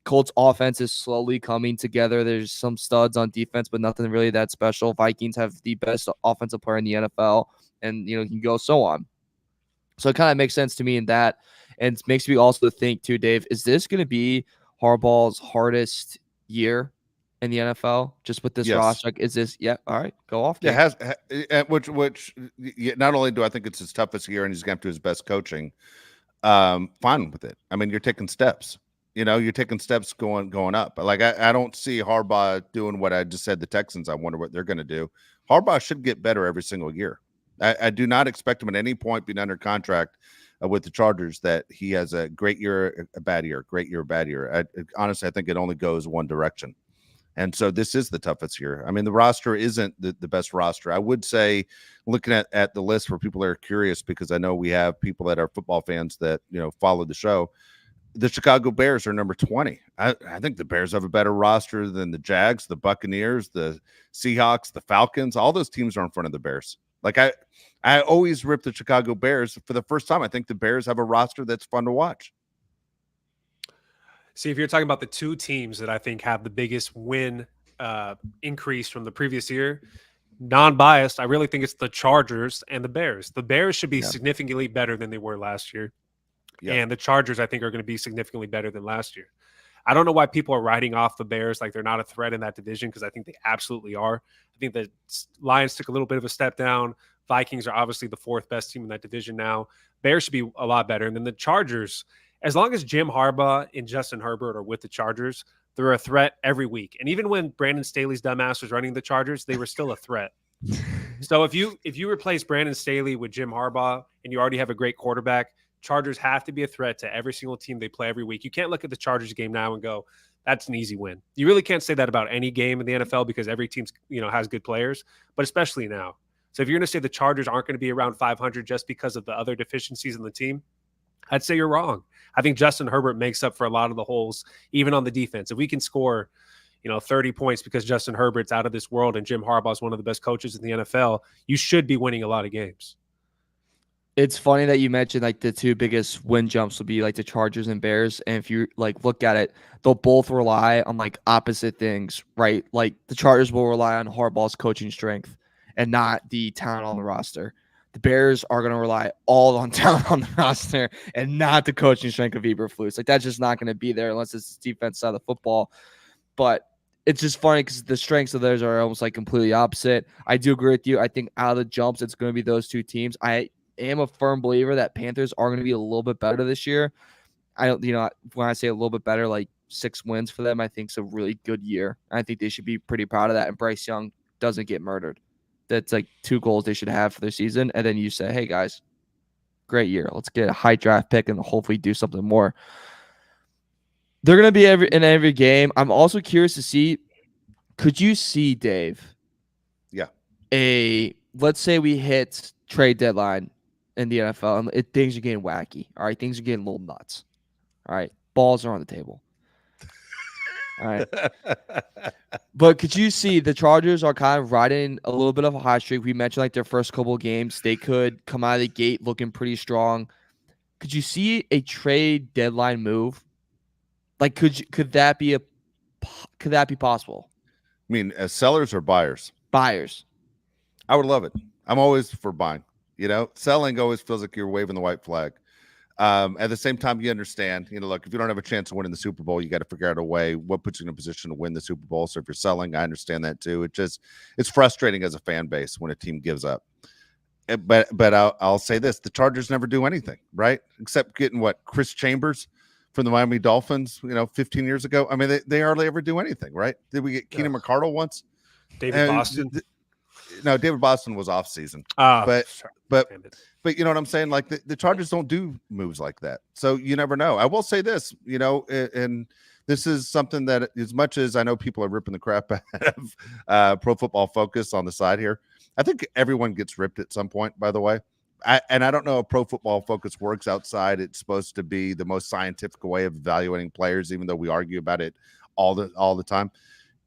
Colts offense is slowly coming together. There's some studs on defense, but nothing really that special. Vikings have the best offensive player in the NFL, and you can go so on. So it kind of makes sense to me in that, and it makes me also think too, Dave, is this going to be Harbaugh's hardest year in the NFL just with this roster? Like, is this? Yeah, all right, go off.
Yeah, which not only do I think it's his toughest year and he's going to have to do his best coaching, fine with it. I mean, you're taking steps. You're taking steps going up. But like I don't see Harbaugh doing what I just said. The Texans, I wonder what they're going to do. Harbaugh should get better every single year. I do not expect him at any point being under contract with the Chargers that he has a great year, a bad year, great year, bad year. Honestly, I think it only goes one direction. And so this is the toughest year. I mean, the roster isn't the best roster. I would say, looking at the list for people that are curious, because I know we have people that are football fans that, follow the show. The Chicago Bears are number 20. I think the Bears have a better roster than the Jags, the Buccaneers, the Seahawks, the Falcons. All those teams are in front of the Bears. Like I always rip the Chicago Bears. For the first time, I think the Bears have a roster that's fun to watch.
See, if you're talking about the two teams that I think have the biggest win increase from the previous year, non-biased, I really think it's the Chargers and the Bears. The Bears should be significantly better than they were last year. Yeah. And the Chargers, I think, are going to be significantly better than last year. I don't know why people are writing off the Bears like they're not a threat in that division, because I think they absolutely are. I think the Lions took a little bit of a step down. Vikings are obviously the fourth best team in that division now. Bears should be a lot better. And then the Chargers, as long as Jim Harbaugh and Justin Herbert are with the Chargers, they're a threat every week. And even when Brandon Staley's dumbass was running the Chargers, they were still a threat. So if you replace Brandon Staley with Jim Harbaugh and you already have a great quarterback, Chargers have to be a threat to every single team they play every week. You can't look at the Chargers game now and go, that's an easy win. You really can't say that about any game in the NFL because every team has good players, but especially now. So if you're going to say the Chargers aren't going to be around 500 just because of the other deficiencies in the team, I'd say you're wrong. I think Justin Herbert makes up for a lot of the holes, even on the defense. If we can score, 30 points because Justin Herbert's out of this world and Jim Harbaugh is one of the best coaches in the NFL, you should be winning a lot of games.
It's funny that you mentioned like the two biggest win jumps will be like the Chargers and Bears. And if you like look at it, they'll both rely on like opposite things, right? Like the Chargers will rely on Harbaugh's coaching strength and not the talent on the roster. The Bears are going to rely all on talent on the roster and not the coaching strength of Eberflus. Like that's just not going to be there unless it's the defense side of the football. But it's just funny because the strengths of theirs are almost like completely opposite. I do agree with you. I think out of the jumps, it's going to be those two teams. I am a firm believer that Panthers are going to be a little bit better this year. I don't, when I say a little bit better, like 6 wins for them, I think it's a really good year. I think they should be pretty proud of that. And Bryce Young doesn't get murdered. That's like 2 goals they should have for their season. And then you say, hey guys, great year. Let's get a high draft pick and hopefully do something more. They're going to be in every game. I'm also curious to see, could you see, Dave?
Yeah.
Let's say we hit trade deadline in the NFL, and things are getting wacky. All right, things are getting a little nuts. All right, balls are on the table. All right, but could you see the Chargers are kind of riding a little bit of a hot streak? We mentioned like their first couple of games, they could come out of the gate looking pretty strong. Could you see a trade deadline move? Like, could that be possible?
I mean, as sellers or buyers?
Buyers.
I would love it. I'm always for buying. Selling always feels like you're waving the white flag. At the same time, you understand, look, if you don't have a chance of winning the Super Bowl, you got to figure out a way what puts you in a position to win the Super Bowl. So if you're selling, I understand that too. It's frustrating as a fan base when a team gives up. But I'll say this: the Chargers never do anything, right? Except getting Chris Chambers from the Miami Dolphins, 15 years ago. I mean, they hardly ever do anything, right? Did we get Keenan McCardle once?
David Boston.
No, David Boston was off season. But you know what I'm saying? Like the Chargers don't do moves like that. So you never know. I will say this, and this is something that, as much as I know people are ripping the crap out of Pro Football Focus on the side here, I think everyone gets ripped at some point, by the way. I don't know if Pro Football Focus works outside. It's supposed to be the most scientific way of evaluating players, even though we argue about it all the time.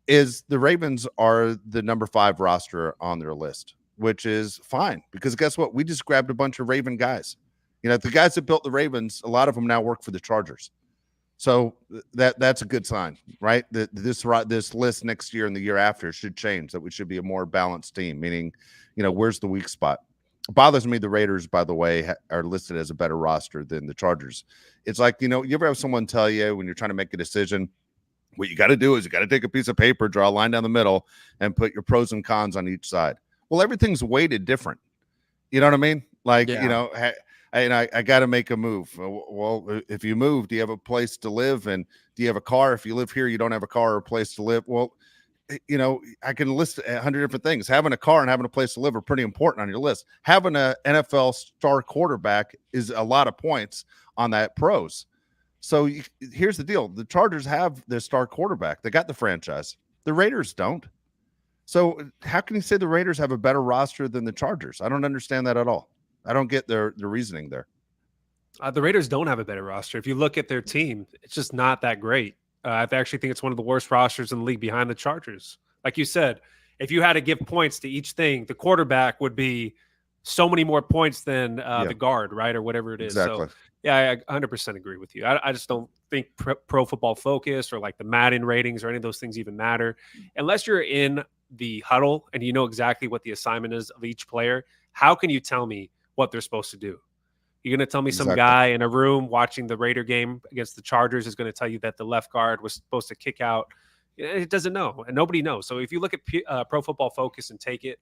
Is the Ravens are the number 5 roster on their list, which is fine because guess what? We just grabbed a bunch of Raven guys. The guys that built the Ravens, a lot of them now work for the Chargers. So that's a good sign, right? This list next year and the year after should change, that we should be a more balanced team, meaning, where's the weak spot? It bothers me the Raiders, by the way, are listed as a better roster than the Chargers. It's like, you ever have someone tell you when you're trying to make a decision, what you got to do is you got to take a piece of paper, draw a line down the middle, and put your pros and cons on each side. Well, everything's weighted different. You know what I mean? Like, I got to make a move. Well, if you move, do you have a place to live? And do you have a car? If you live here, you don't have a car or a place to live. Well, I can list 100 different things. Having a car and having a place to live are pretty important on your list. Having an NFL star quarterback is a lot of points on that pros. So here's the deal. The Chargers have their star quarterback. They got the franchise. The Raiders don't. So how can you say the Raiders have a better roster than the Chargers? I don't understand that at all. I don't get the reasoning there.
The Raiders don't have a better roster. If you look at their team, it's just not that great. I actually think it's one of the worst rosters in the league behind the Chargers. Like you said, if you had to give points to each thing, the quarterback would be so many more points than the guard, right? Or whatever it is.
Exactly.
So, yeah, I 100% agree with you. I just don't think Pro Football Focus or like the Madden ratings or any of those things even matter. Unless you're in the huddle and you know exactly what the assignment is of each player, how can you tell me what they're supposed to do? You're going to tell me some guy in a room watching the Raider game against the Chargers is going to tell you that the left guard was supposed to kick out. It doesn't know, and nobody knows. So if you look at Pro Football Focus and take it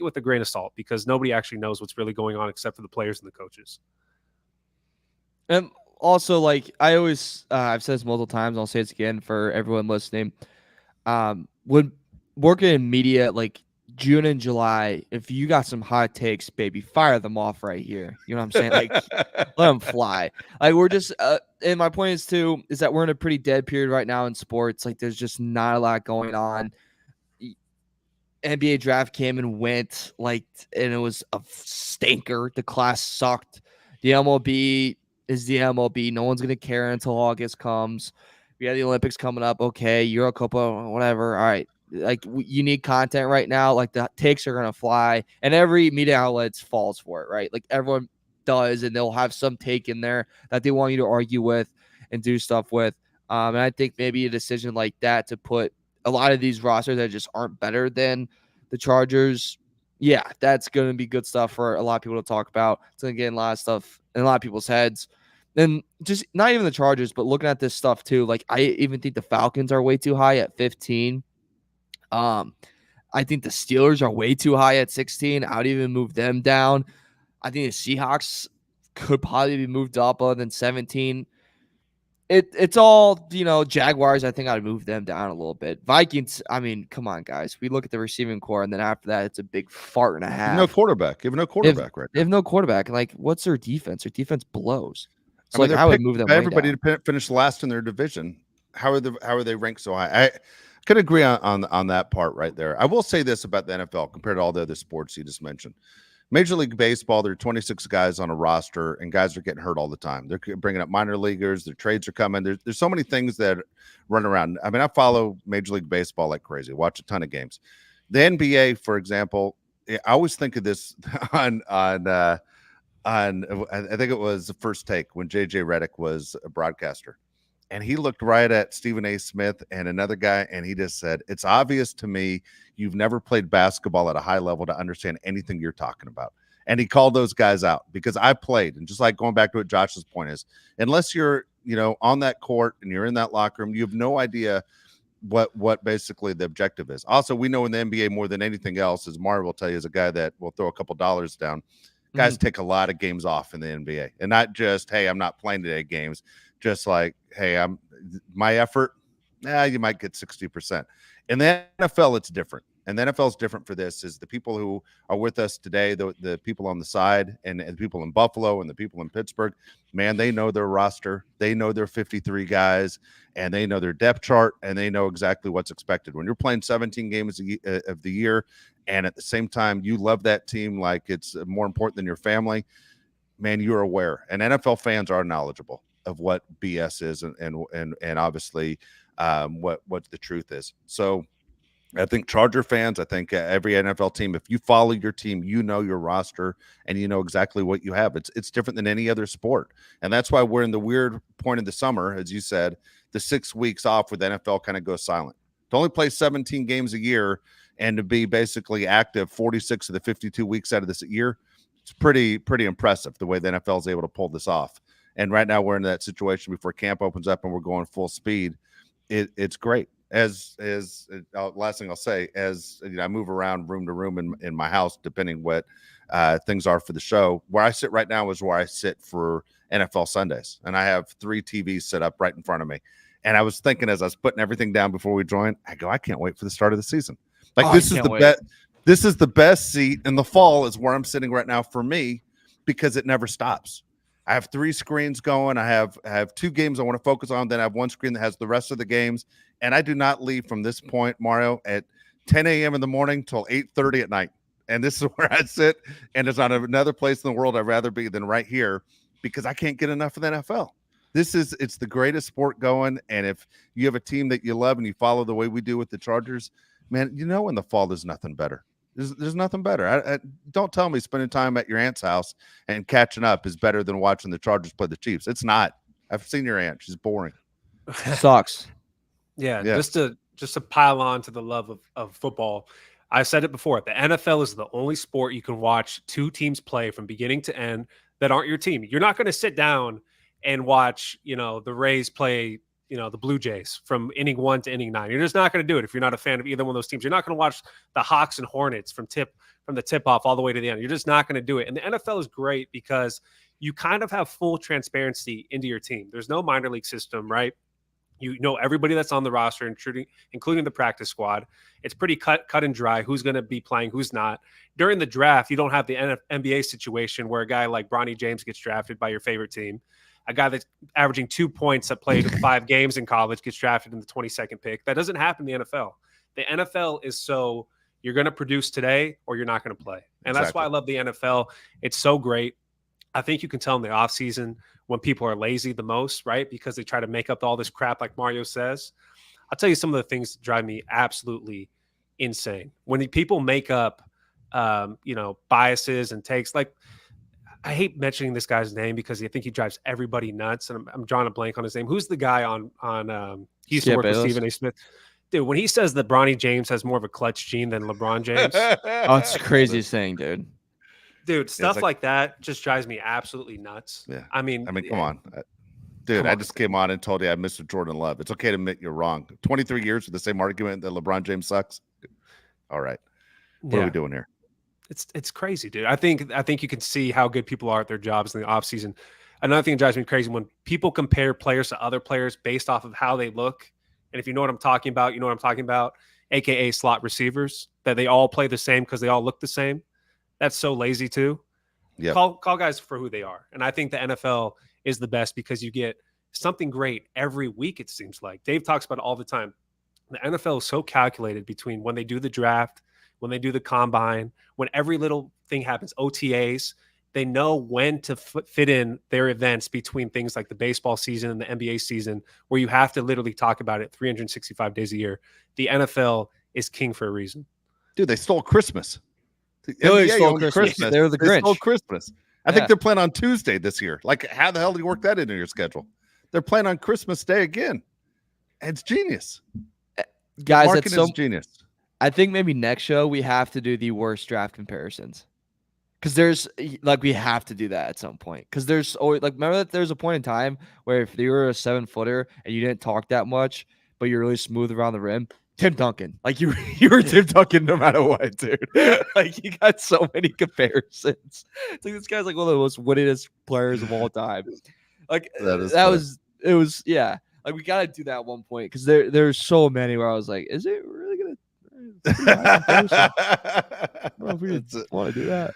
with a grain of salt, because nobody actually knows what's really going on except for the players and the coaches.
And also, like I always, I've said this multiple times, I'll say it again for everyone listening. When working in media, like June and July, if you got some hot takes, baby, fire them off right here. You know what I'm saying? Like, let them fly. Like, we're just, and my point is that we're in a pretty dead period right now in sports. Like, there's just not a lot going on. NBA draft came and went, and it was a stinker. The class sucked. The MLB is the MLB. No one's going to care until August comes. We have the Olympics coming up. Okay, Euro Cup, whatever. All right. Like, you need content right now. Like, the takes are going to fly, and every media outlet falls for it, right? Like, everyone does, and they'll have some take in there that they want you to argue with and do stuff with. And I think maybe a decision like that to put a lot of these rosters that just aren't better than the Chargers, yeah, that's going to be good stuff for a lot of people to talk about. It's going to get a lot of stuff in a lot of people's heads. And just not even the Chargers, but looking at this stuff too, like I even think the Falcons are way too high at 15. I think the Steelers are way too high at 16. I would even move them down. I think the Seahawks could probably be moved up other than 17. It's all, Jaguars, I think I'd move them down a little bit. Vikings, I mean, come on, guys. We look at the receiving core, and then after that, it's a big fart and a half.
No quarterback. You have no quarterback right now.
They have no quarterback. Like, what's their defense? Their defense blows. So, I would move them
everybody to finish last in their division. How are they ranked so high? I could agree on that part right there. I will say this about the NFL compared to all the other sports you just mentioned. Major League Baseball, there are 26 guys on a roster, and guys are getting hurt all the time. They're bringing up minor leaguers. Their trades are coming. There's so many things that run around. I mean, I follow Major League Baseball like crazy. Watch a ton of games. The NBA, for example, I always think of this on I think it was the First Take when JJ Redick was a broadcaster. And he looked right at Stephen A. Smith and another guy, and he just said, "It's obvious to me you've never played basketball at a high level to understand anything you're talking about." And he called those guys out because I played. And just like going back to what Josh's point is, unless you're, on that court and you're in that locker room, you have no idea what basically the objective is. Also, we know in the NBA more than anything else, as Mario will tell you, as a guy that will throw a couple dollars down, guys take a lot of games off in the NBA. And not just, hey, I'm not playing today games. Just like, hey, my effort, you might get 60%. In the NFL, it's different. And the NFL is different for this, is the people who are with us today, the people on the side and the people in Buffalo and the people in Pittsburgh, man, they know their roster. They know their 53 guys, and they know their depth chart, and they know exactly what's expected. When you're playing 17 games of the year, and at the same time, you love that team like it's more important than your family, man, you're aware. And NFL fans are knowledgeable of what BS is and obviously what the truth is. So I think Charger fans, I think every NFL team, if you follow your team, you know your roster and you know exactly what you have. It's different than any other sport. And that's why we're in the weird point of the summer, as you said, the 6 weeks off where the NFL kind of goes silent. To only play 17 games a year and to be basically active 46 of the 52 weeks out of this year, it's pretty impressive the way the NFL is able to pull this off. And right now we're in that situation before camp opens up and we're going full speed. It's great. As last thing I'll say, as you know, I move around room to room in my house, depending what things are for the show. Where I sit right now is where I sit for NFL Sundays, and I have 3 TVs set up right in front of me. And I was thinking as I was putting everything down before we joined, I go, I can't wait for the start of the season. Like this is the best. This is the best seat in the fall is where I'm sitting right now for me because it never stops. I have 3 screens going. I have 2 games I want to focus on. Then I have 1 screen that has the rest of the games. And I do not leave from this point, Mario, at 10 a.m. in the morning till 8:30 at night. And this is where I sit. And there's not another place in the world I'd rather be than right here because I can't get enough of the NFL. It's the greatest sport going. And if you have a team that you love and you follow the way we do with the Chargers, man, you know in the fall there's nothing better. There's nothing better. Don't tell me spending time at your aunt's house and catching up is better than watching the Chargers play the Chiefs. It's not. I've seen your aunt. She's boring.
Sucks.
Yeah, just to pile on to the love of football. I said it before. The NFL is the only sport you can watch 2 teams play from beginning to end that aren't your team. You're not going to sit down and watch, the Rays play, the Blue Jays from inning 1 to inning 9. You're just not going to do it if you're not a fan of either one of those teams. You're not going to watch the Hawks and Hornets from the tip off all the way to the end. You're just not going to do it. And the NFL is great because you kind of have full transparency into your team. There's no minor league system, right? You know everybody that's on the roster, including the practice squad. It's pretty cut and dry who's going to be playing, who's not. During the draft, you don't have the NBA situation where a guy like Bronny James gets drafted by your favorite team. A guy that's averaging 2 points that played 5 games in college gets drafted in the 22nd pick. That doesn't happen in the NFL. The NFL is so you're going to produce today or you're not going to play. And That's why I love the NFL. It's so great. I think you can tell in the offseason when people are lazy the most, right? Because they try to make up all this crap like Mario says. I'll tell you some of the things that drive me absolutely insane. When people make up, biases and takes, like, I hate mentioning this guy's name because I think he drives everybody nuts. And I'm drawing a blank on his name. Who's the guy on he used to work with Stephen A. Smith. Dude, when he says that Bronny James has more of a clutch gene than LeBron James.
Oh, it's the craziest thing, dude.
Dude, stuff like that just drives me absolutely nuts.
Yeah.
I mean,
come on. Dude, I just came on and told you I missed Jordan Love. It's okay to admit you're wrong. 23 years with the same argument that LeBron James sucks. All right. What are we doing here?
It's crazy, dude. I think you can see how good people are at their jobs in the offseason. Another thing that drives me crazy when people compare players to other players based off of how they look. And if you know what I'm talking about, you know what I'm talking about, aka slot receivers, that they all play the same because they all look the same. That's so lazy too. Yeah. Call guys for who they are. And I think the NFL is the best because you get something great every week, it seems like. Dave talks about it all the time. The NFL is so calculated between when they do the draft, when they do the combine, when every little thing happens, OTAs, they know when to fit in their events between things like the baseball season and the NBA season, where you have to literally talk about it 365 days a year. The NFL is king for a reason.
Dude, they stole Christmas.
They stole Christmas. They were the Grinch. They stole
Christmas. I think they're playing on Tuesday this year. Like, how the hell do you work that into your schedule? They're playing on Christmas Day again. It's genius.
Guys, that's
so genius.
I think maybe next show we have to do the worst draft comparisons. Because we have to do that at some point. Because there's always, remember that there's a point in time where if you were a 7-footer and you didn't talk that much, but you're really smooth around the rim, Tim Duncan. You were Tim Duncan no matter what, dude. You got so many comparisons. It's like this guy's one of the most winningest players of all time. We gotta do that at one point because there's so many where I was like, is it really gonna? I don't know if we want to do that.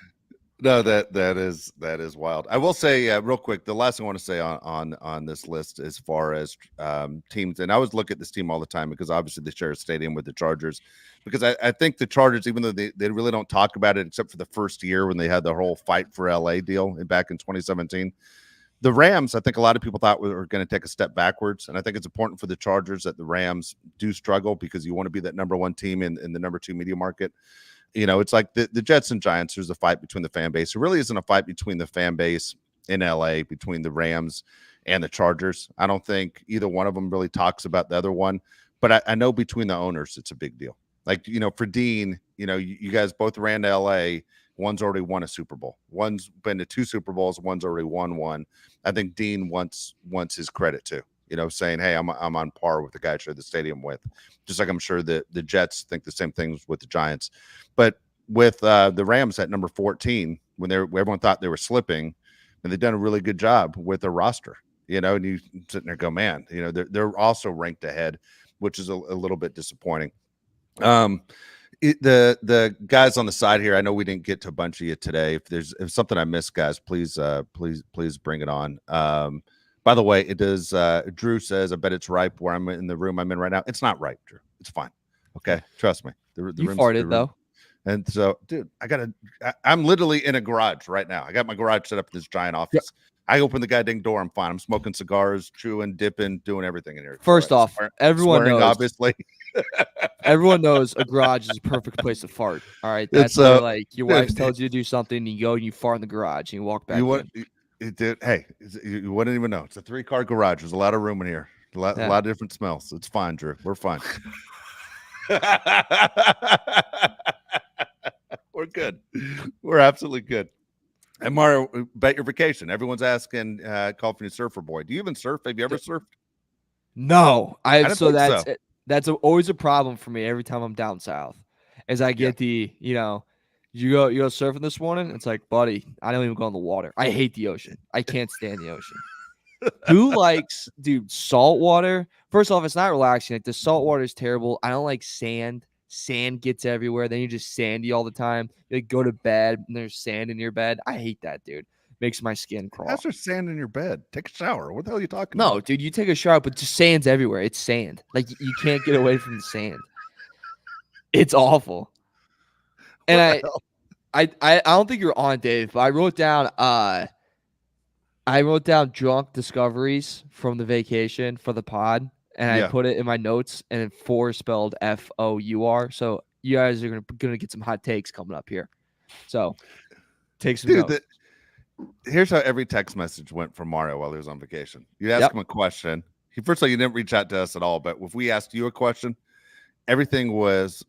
No, that is wild. I will say real quick, the last thing I want to say on this list as far as teams, and I always look at this team all the time because obviously they share a stadium with the Chargers, because I think the Chargers, even though they really don't talk about it except for the first year when they had the whole fight for LA deal back in 2017, The Rams, I think a lot of people thought were going to take a step backwards, and I think it's important for the Chargers that the Rams do struggle because you want to be that number one team in the number two media market. It's like the Jets and Giants. There's a fight between the fan base. It really isn't a fight between the fan base in LA, between the Rams and the Chargers. I don't think either one of them really talks about the other one, but I know between the owners, it's a big deal. Like, for Dean, you guys both ran to LA. One's already won a Super Bowl. One's been to 2 Super Bowls. One's already won one. I think Dean wants his credit too, saying, hey, I'm on par with the guy I shared the stadium with, just like I'm sure that the Jets think the same things with the Giants. But with the Rams at number 14, when everyone thought they were slipping, and they've done a really good job with their roster, and you sitting there go, man, they're also ranked ahead, which is a little bit disappointing. The guys on the side here, I know we didn't get to a bunch of you today. If something I missed, guys, please bring it on. By the way, it does. Drew says, I bet it's ripe where I'm in the room I'm in right now. It's not ripe, Drew. It's fine. Okay, trust me.
You farted though.
And so, dude, I'm literally in a garage right now. I got my garage set up in this giant office. Yep. I open the goddamn door. I'm fine. I'm smoking cigars, chewing, dipping, doing everything in here.
First off, everyone knows.
Obviously,
everyone knows a garage is a perfect place to fart. All right, that's where, like, your wife tells you to do something, and you go and you fart in the garage, and you walk back.
Hey, you wouldn't even know. It's a 3-car garage. There's a lot of room in here. A lot of different smells. It's fine, Drew. We're fine. We're good. We're absolutely good. And Mario, bet your vacation. Everyone's asking, call for your surfer boy. Do you even surf? Have you ever surfed?
No, that's always a problem for me every time I'm down south. As I get you go surfing this morning. It's like, buddy, I don't even go in the water. I hate the ocean. I can't stand the ocean. Who likes, dude, salt water? First off, it's not relaxing. Like, the salt water is terrible. I don't like sand. Sand gets everywhere. Then you're just sandy all the time. You like go to bed and there's sand in your bed. I hate that, dude. Makes my skin crawl.
How's there sand in your bed? Take a shower. What the hell are you talking about?
No, dude, you take a shower, but just sand's everywhere. It's sand. Like, you can't get away from the sand. It's awful. And I don't think you're on, Dave, but I wrote down drunk discoveries from the vacation for the pod. And I put it in my notes, and 4 spelled FOUR. So you guys are gonna get some hot takes coming up here. So take some notes.
Here's how every text message went from Mario while he was on vacation. You ask him a question. First of all, you didn't reach out to us at all. But if we asked you a question, everything was,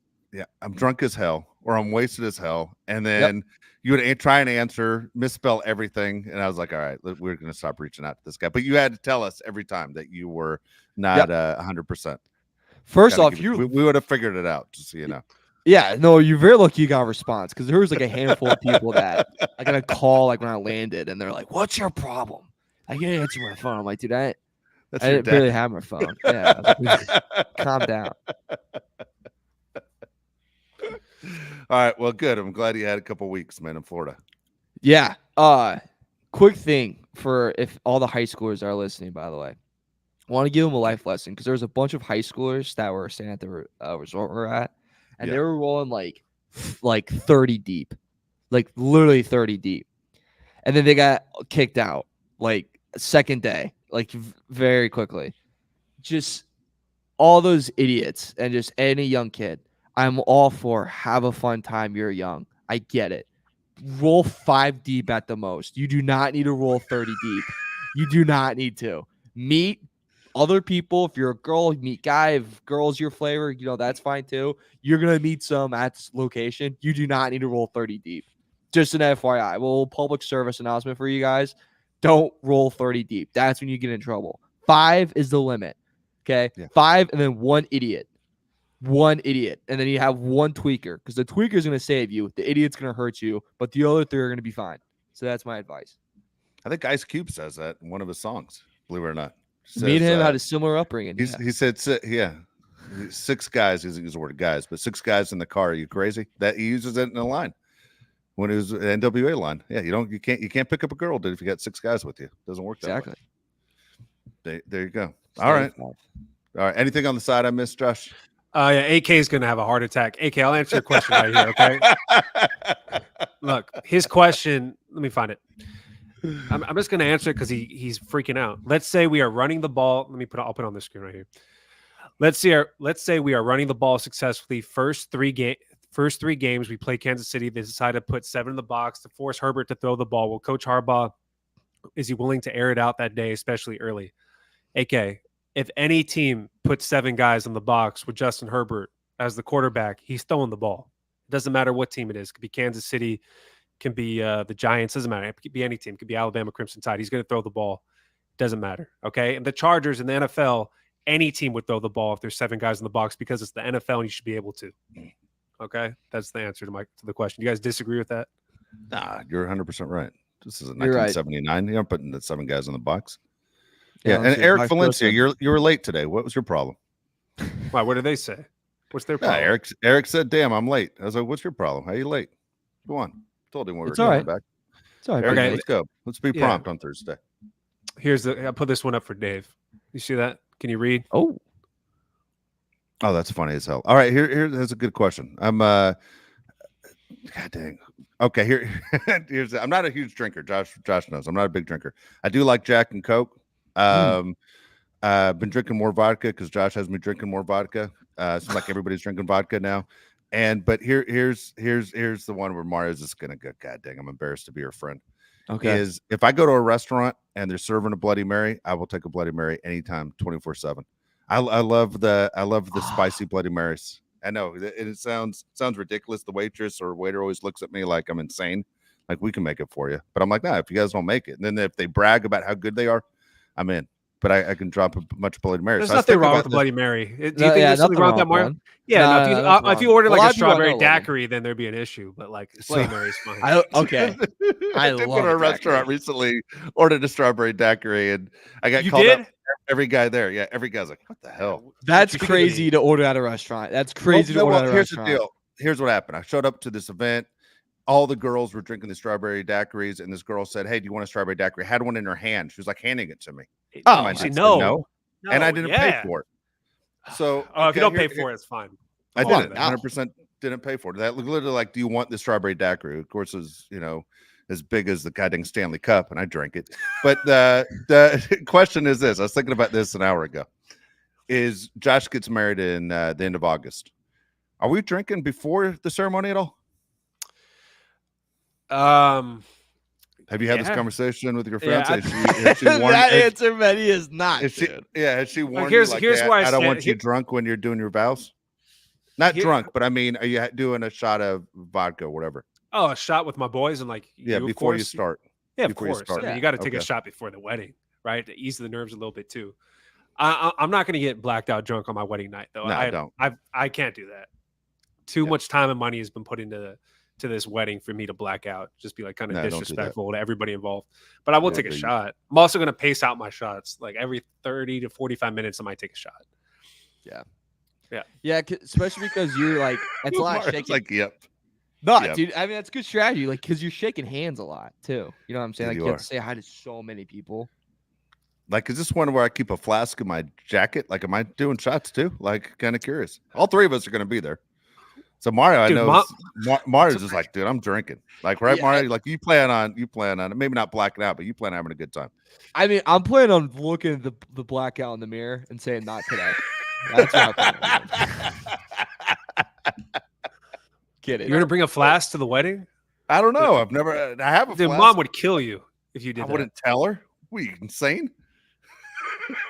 I'm drunk as hell, or I'm wasted as hell. And then you would try and answer, misspell everything. And I was like, all right, we're going to stop reaching out to this guy. But you had to tell us every time that you were not 100%.
First off,
we would have figured it out, just so you know.
Yeah, no, you're very lucky you got a response, because there was like a handful of people that I got a call like when I landed, and they're like, what's your problem? I can't answer my phone. I'm like, dude, I didn't really have my phone. Yeah, calm down.
All right, well, good. I'm glad you had a couple weeks, man, in Florida.
Yeah. Quick thing for if all the high schoolers are listening, by the way. I want to give them a life lesson, because there was a bunch of high schoolers that were staying at the resort we're at, and they were rolling like 30 deep, like literally 30 deep. And then they got kicked out like second day, like very quickly. Just all those idiots, and just any young kid. I'm all for have a fun time. You're young. I get it. Roll 5 deep at the most. You do not need to roll 30 deep. You do not need to. Meet other people. If you're a girl, meet guy. If girl's your flavor, that's fine too. You're going to meet some at this location. You do not need to roll 30 deep. Just an FYI. Well, public service announcement for you guys. Don't roll 30 deep. That's when you get in trouble. 5 is the limit. Okay? Yeah. 5 and then 1 idiot. 1 idiot. And then you have 1 tweaker, because the tweaker is going to save you. The idiot's going to hurt you, but the other 3 are going to be fine. So that's my advice.
I think Ice Cube says that in one of his songs, believe it or not.
Me and him had a similar upbringing.
He said, 6 guys, he doesn't use the word guys, but 6 guys in the car. Are you crazy? That he uses it in a line when it was an NWA line. Yeah, you can't pick up a girl, dude, if you got 6 guys with you. It doesn't work that way. There you go. All right. Anything on the side I missed, Josh?
AK is going to have a heart attack. AK, I'll answer your question right here, okay? Look, his question, let me find it. I'm just going to answer it because he's freaking out. Let's say we are running the ball. I'll put it on the screen right here. Let's say we are running the ball successfully. First three games we play Kansas City. They decided to put 7 in the box to force Herbert to throw the ball. Well, Coach Harbaugh, is he willing to air it out that day, especially early? AK, if any team puts 7 guys in the box with Justin Herbert as the quarterback, he's throwing the ball. It doesn't matter what team it is. It could be Kansas City, can be the Giants. Doesn't matter. It could be any team. It could be Alabama Crimson Tide. He's going to throw the ball. Doesn't matter. Okay. And the Chargers in the NFL, any team would throw the ball if there's 7 guys in the box because it's the NFL and you should be able to. Okay. That's the answer to the question. You guys disagree with that?
Nah, you're 100% right. This is 1979. Right. You're not putting the 7 guys in the box. Yeah. And Eric Valencia, you were late today. What was your problem?
Why? What did they say? What's their problem?
Eric said, damn, I'm late. I was like, what's your problem? How are you late? Go on. Told him we were coming back.
It's all right.
Eric, okay, let's go. Let's be prompt on Thursday.
I put this one up for Dave. You see that? Can you read?
Oh,
that's funny as hell. All right, here's a good question. I'm God dang. Okay, here's I'm not a huge drinker. Josh knows I'm not a big drinker. I do like Jack and Coke. Been drinking more vodka because Josh has me drinking more vodka. Seems like everybody's drinking vodka now. But here's the one where Mario's just gonna go, God dang, I'm embarrassed to be your friend.
Okay.
Is if I go to a restaurant and they're serving a Bloody Mary, I will take a Bloody Mary anytime, 24/7. I love the spicy Bloody Marys. I know it sounds ridiculous. The waitress or waiter always looks at me like I'm insane. Like, we can make it for you, but I'm like, nah, if you guys don't make it, and then if they brag about how good they are, I'm in. But I can drop a bunch of Bloody Marys.
There's nothing wrong with the Bloody Mary. Do you think there's something wrong with that, Mario? Yeah, if you order like a strawberry daiquiri, then there'd be an issue. But like Bloody Mary's fine.
I
did go to a restaurant recently, ordered a strawberry daiquiri, and I got called up. Every guy there, yeah, every guy's like, "What the hell?"
That's crazy to order at a restaurant. That's crazy to order at a restaurant.
Here's the deal. Here's what happened. I showed up to this event. All the girls were drinking the strawberry daiquiris, and this girl said, "Hey, do you want a strawberry daiquiri?" Had one in her hand. She was like handing it to me.
Oh, no.
And I didn't pay for it. So,
if you don't pay for it, it's fine.
I didn't. 100% didn't pay for it. That literally like, do you want the strawberry daiquiri? Of course, is as big as the goddamn Stanley Cup, and I drank it. But the question is this: I was thinking about this an hour ago. Is Josh gets married in the end of August? Are we drinking before the ceremony at all? Have you had this conversation with your fiance? Has she warned,
that answer, Betty, is not.
Has she warned
here's
you? Like,
why
I don't want you drunk when you're doing your vows. Not drunk, but I mean, are you doing a shot of vodka or whatever?
Oh, a shot with my boys and like
before you start.
Yeah, of course. I mean, you got to take a shot before the wedding, right? To ease the nerves a little bit too. I'm not going to get blacked out drunk on my wedding night, though.
No, I don't.
I can't do that. Too much time and money has been put into this wedding for me to black out. Just be like kind of disrespectful to everybody involed. But I will take a shot. I'm also going to pace out my shots. Like every 30 to 45 minutes, I might take a shot.
Yeah. Especially because you're like, it's a lot of shaking.
Like, yep.
No, dude. I mean, that's good strategy. Like, because you're shaking hands a lot too. You know what I'm saying? Like, you have to say hi to so many people.
Like, is this one where I keep a flask in my jacket? Like, am I doing shots too? Like, kind of curious. All 3 of us are going to be there. So Mario, dude, I know Mario's just like, dude, I'm drinking. Like, right, Mario? Like, you plan on it. Maybe not blacking out, but you plan on having a good time.
I mean, I'm planning on looking at the blackout in the mirror and saying, not today. That's what I'm planning.
Kidding. You're gonna bring a flask to the wedding?
I don't know. I have a flask.
Mom would kill you if you did.
I wouldn't tell her. What, are you insane?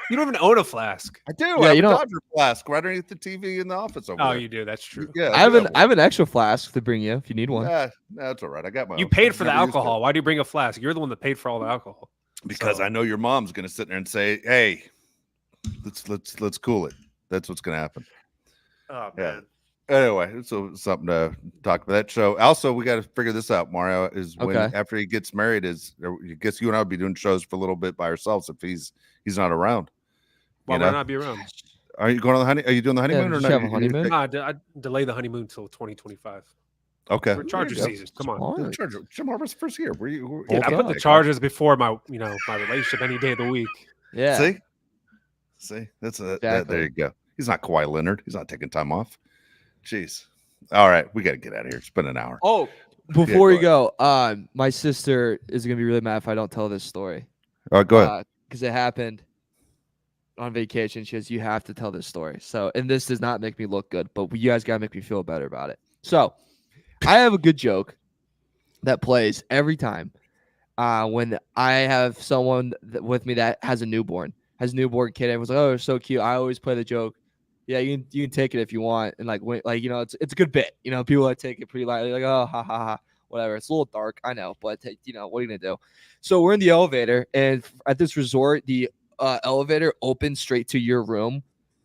You don't even own a flask.
I do. Yeah, I have a Dodger flask right underneath the TV in the office over there.
You do. That's true.
Yeah, I have an extra flask to bring you if you need one.
Yeah, that's all right. I got my.
You paid for the alcohol. Why do you bring a flask? You're the one that paid for all the alcohol.
Because I know your mom's gonna sit there and say, "Hey, let's cool it." That's what's gonna happen.
Oh man.
Anyway, so something to talk about that show. Also, we got to figure this out. Mario is when after he gets married, I guess you and I will be doing shows for a little bit by ourselves if he's not around.
Why would I not be around?
Are you going on the honeymoon? Are you doing the honeymoon or not?
Honeymoon?
I delay the honeymoon until 2025.
Okay.
For Charger season. Come on.
Jim Harbaugh's first year.
I put the Chargers before my relationship any day of the week.
Yeah.
See, that's there you go. He's not Kawhi Leonard. He's not taking time off. Jeez. All right, we got to get out of here. It's been an hour.
Oh, Before you go, my sister is gonna be really mad if I don't tell this story.
All right, go ahead.
Because it happened on vacation. She goes, "You have to tell this story." So, and this does not make me look good, but you guys gotta make me feel better about it. So, I have a good joke that plays every time when I have someone with me that has a newborn kid. Everyone's like, "Oh, they're so cute." I always play the joke. Yeah, you can take it if you want, and it's a good bit. People that take it pretty lightly, like, oh, ha ha ha, whatever. It's a little dark, I know, but what are you gonna do? So we're in the elevator, and at this resort, the elevator opens straight to your room,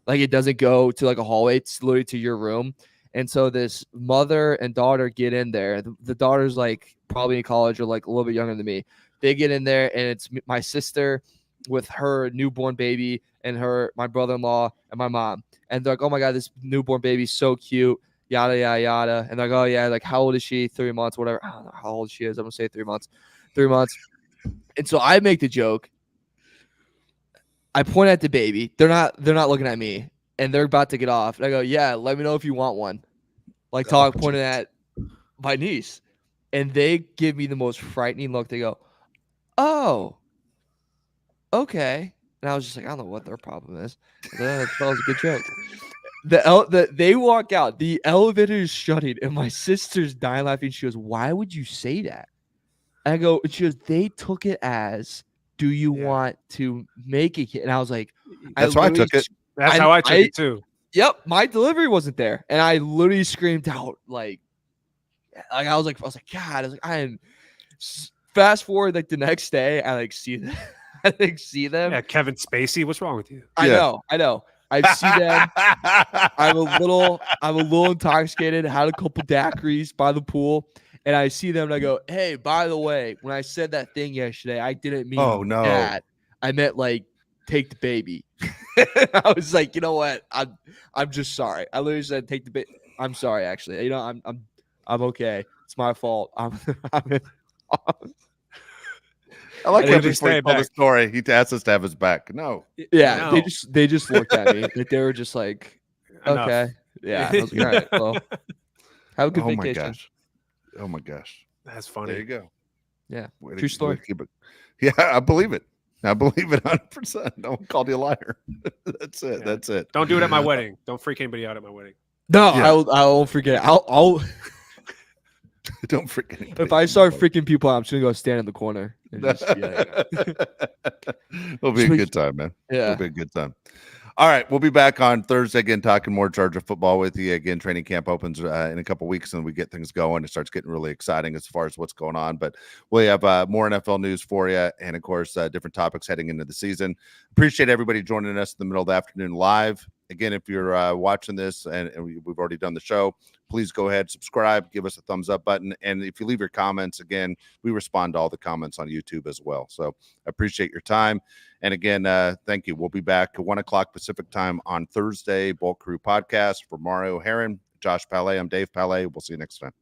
like it doesn't go to like a hallway. It's literally to your room. And so this mother and daughter get in there. The daughter's like probably in college or like a little bit younger than me. They get in there, and it's my sister with her newborn baby and my brother-in-law and my mom. And they're like, "Oh my God, this newborn baby's so cute, yada, yada, yada." And they're like, "Oh yeah, like how old is she? 3 months, whatever." I don't know how old she is. I'm going to say 3 months. 3 months. And so I make the joke. I point at the baby. They're not looking at me. And they're about to get off. And I go, "Yeah, let me know if you want one." Like pointing at my niece. And they give me the most frightening look. They go, "Oh, okay." And I was just like, I don't know what their problem is. That was a good joke. They walk out. The elevator is shutting, and my sister's dying laughing. She goes, "Why would you say that?" And I go, she goes, "They took it as, do you want to make a kid?" And I was like,
that's why I took it.
That's how I took it too.
Yep, my delivery wasn't there, and I literally screamed out like I was like, God, I am. Fast forward like the next day, I see them.
Yeah, Kevin Spacey. What's wrong with you?
I know. I see them. I'm a little intoxicated. Had a couple daiquiris by the pool, and I see them and I go, "Hey, by the way, when I said that thing yesterday, I didn't mean that. I meant like take the baby." I was like, you know what? I'm just sorry. I literally said take the baby. I'm sorry, actually. I'm okay. It's my fault.
I like that before he told the story, he asked us to have his back. No.
Yeah, no. They just looked at me. Like they were just like, okay. Yeah. I was like, all right, well, have a good vacation.
Oh my gosh.
That's funny.
There you go.
Yeah. True story.
Yeah, I believe it. I believe it 100%. No one called you a liar. That's it. Yeah. That's it.
Don't do it at my wedding. Don't freak anybody out at my wedding.
No, yeah. I won't forget. I'll
don't freak anybody.
If I start freaking people out, I'm just gonna go stand in the corner. Just,
It'll be a good time, man.
Yeah,
it'll be a good time. All right, we'll be back on Thursday again, talking more Charger football with you again. Training camp opens in a couple weeks, and we get things going. It starts getting really exciting as far as what's going on. But we have more NFL news for you, and of course, different topics heading into the season. Appreciate everybody joining us in the middle of the afternoon live. Again, if you're watching this and we've already done the show, please go ahead, subscribe, give us a thumbs up button. And if you leave your comments, again, we respond to all the comments on YouTube as well. So I appreciate your time. And again, thank you. We'll be back at 1 o'clock Pacific time on Thursday. Bulk Crew Podcast for Mario Heron, Josh Palais. I'm Dave Palais. We'll see you next time.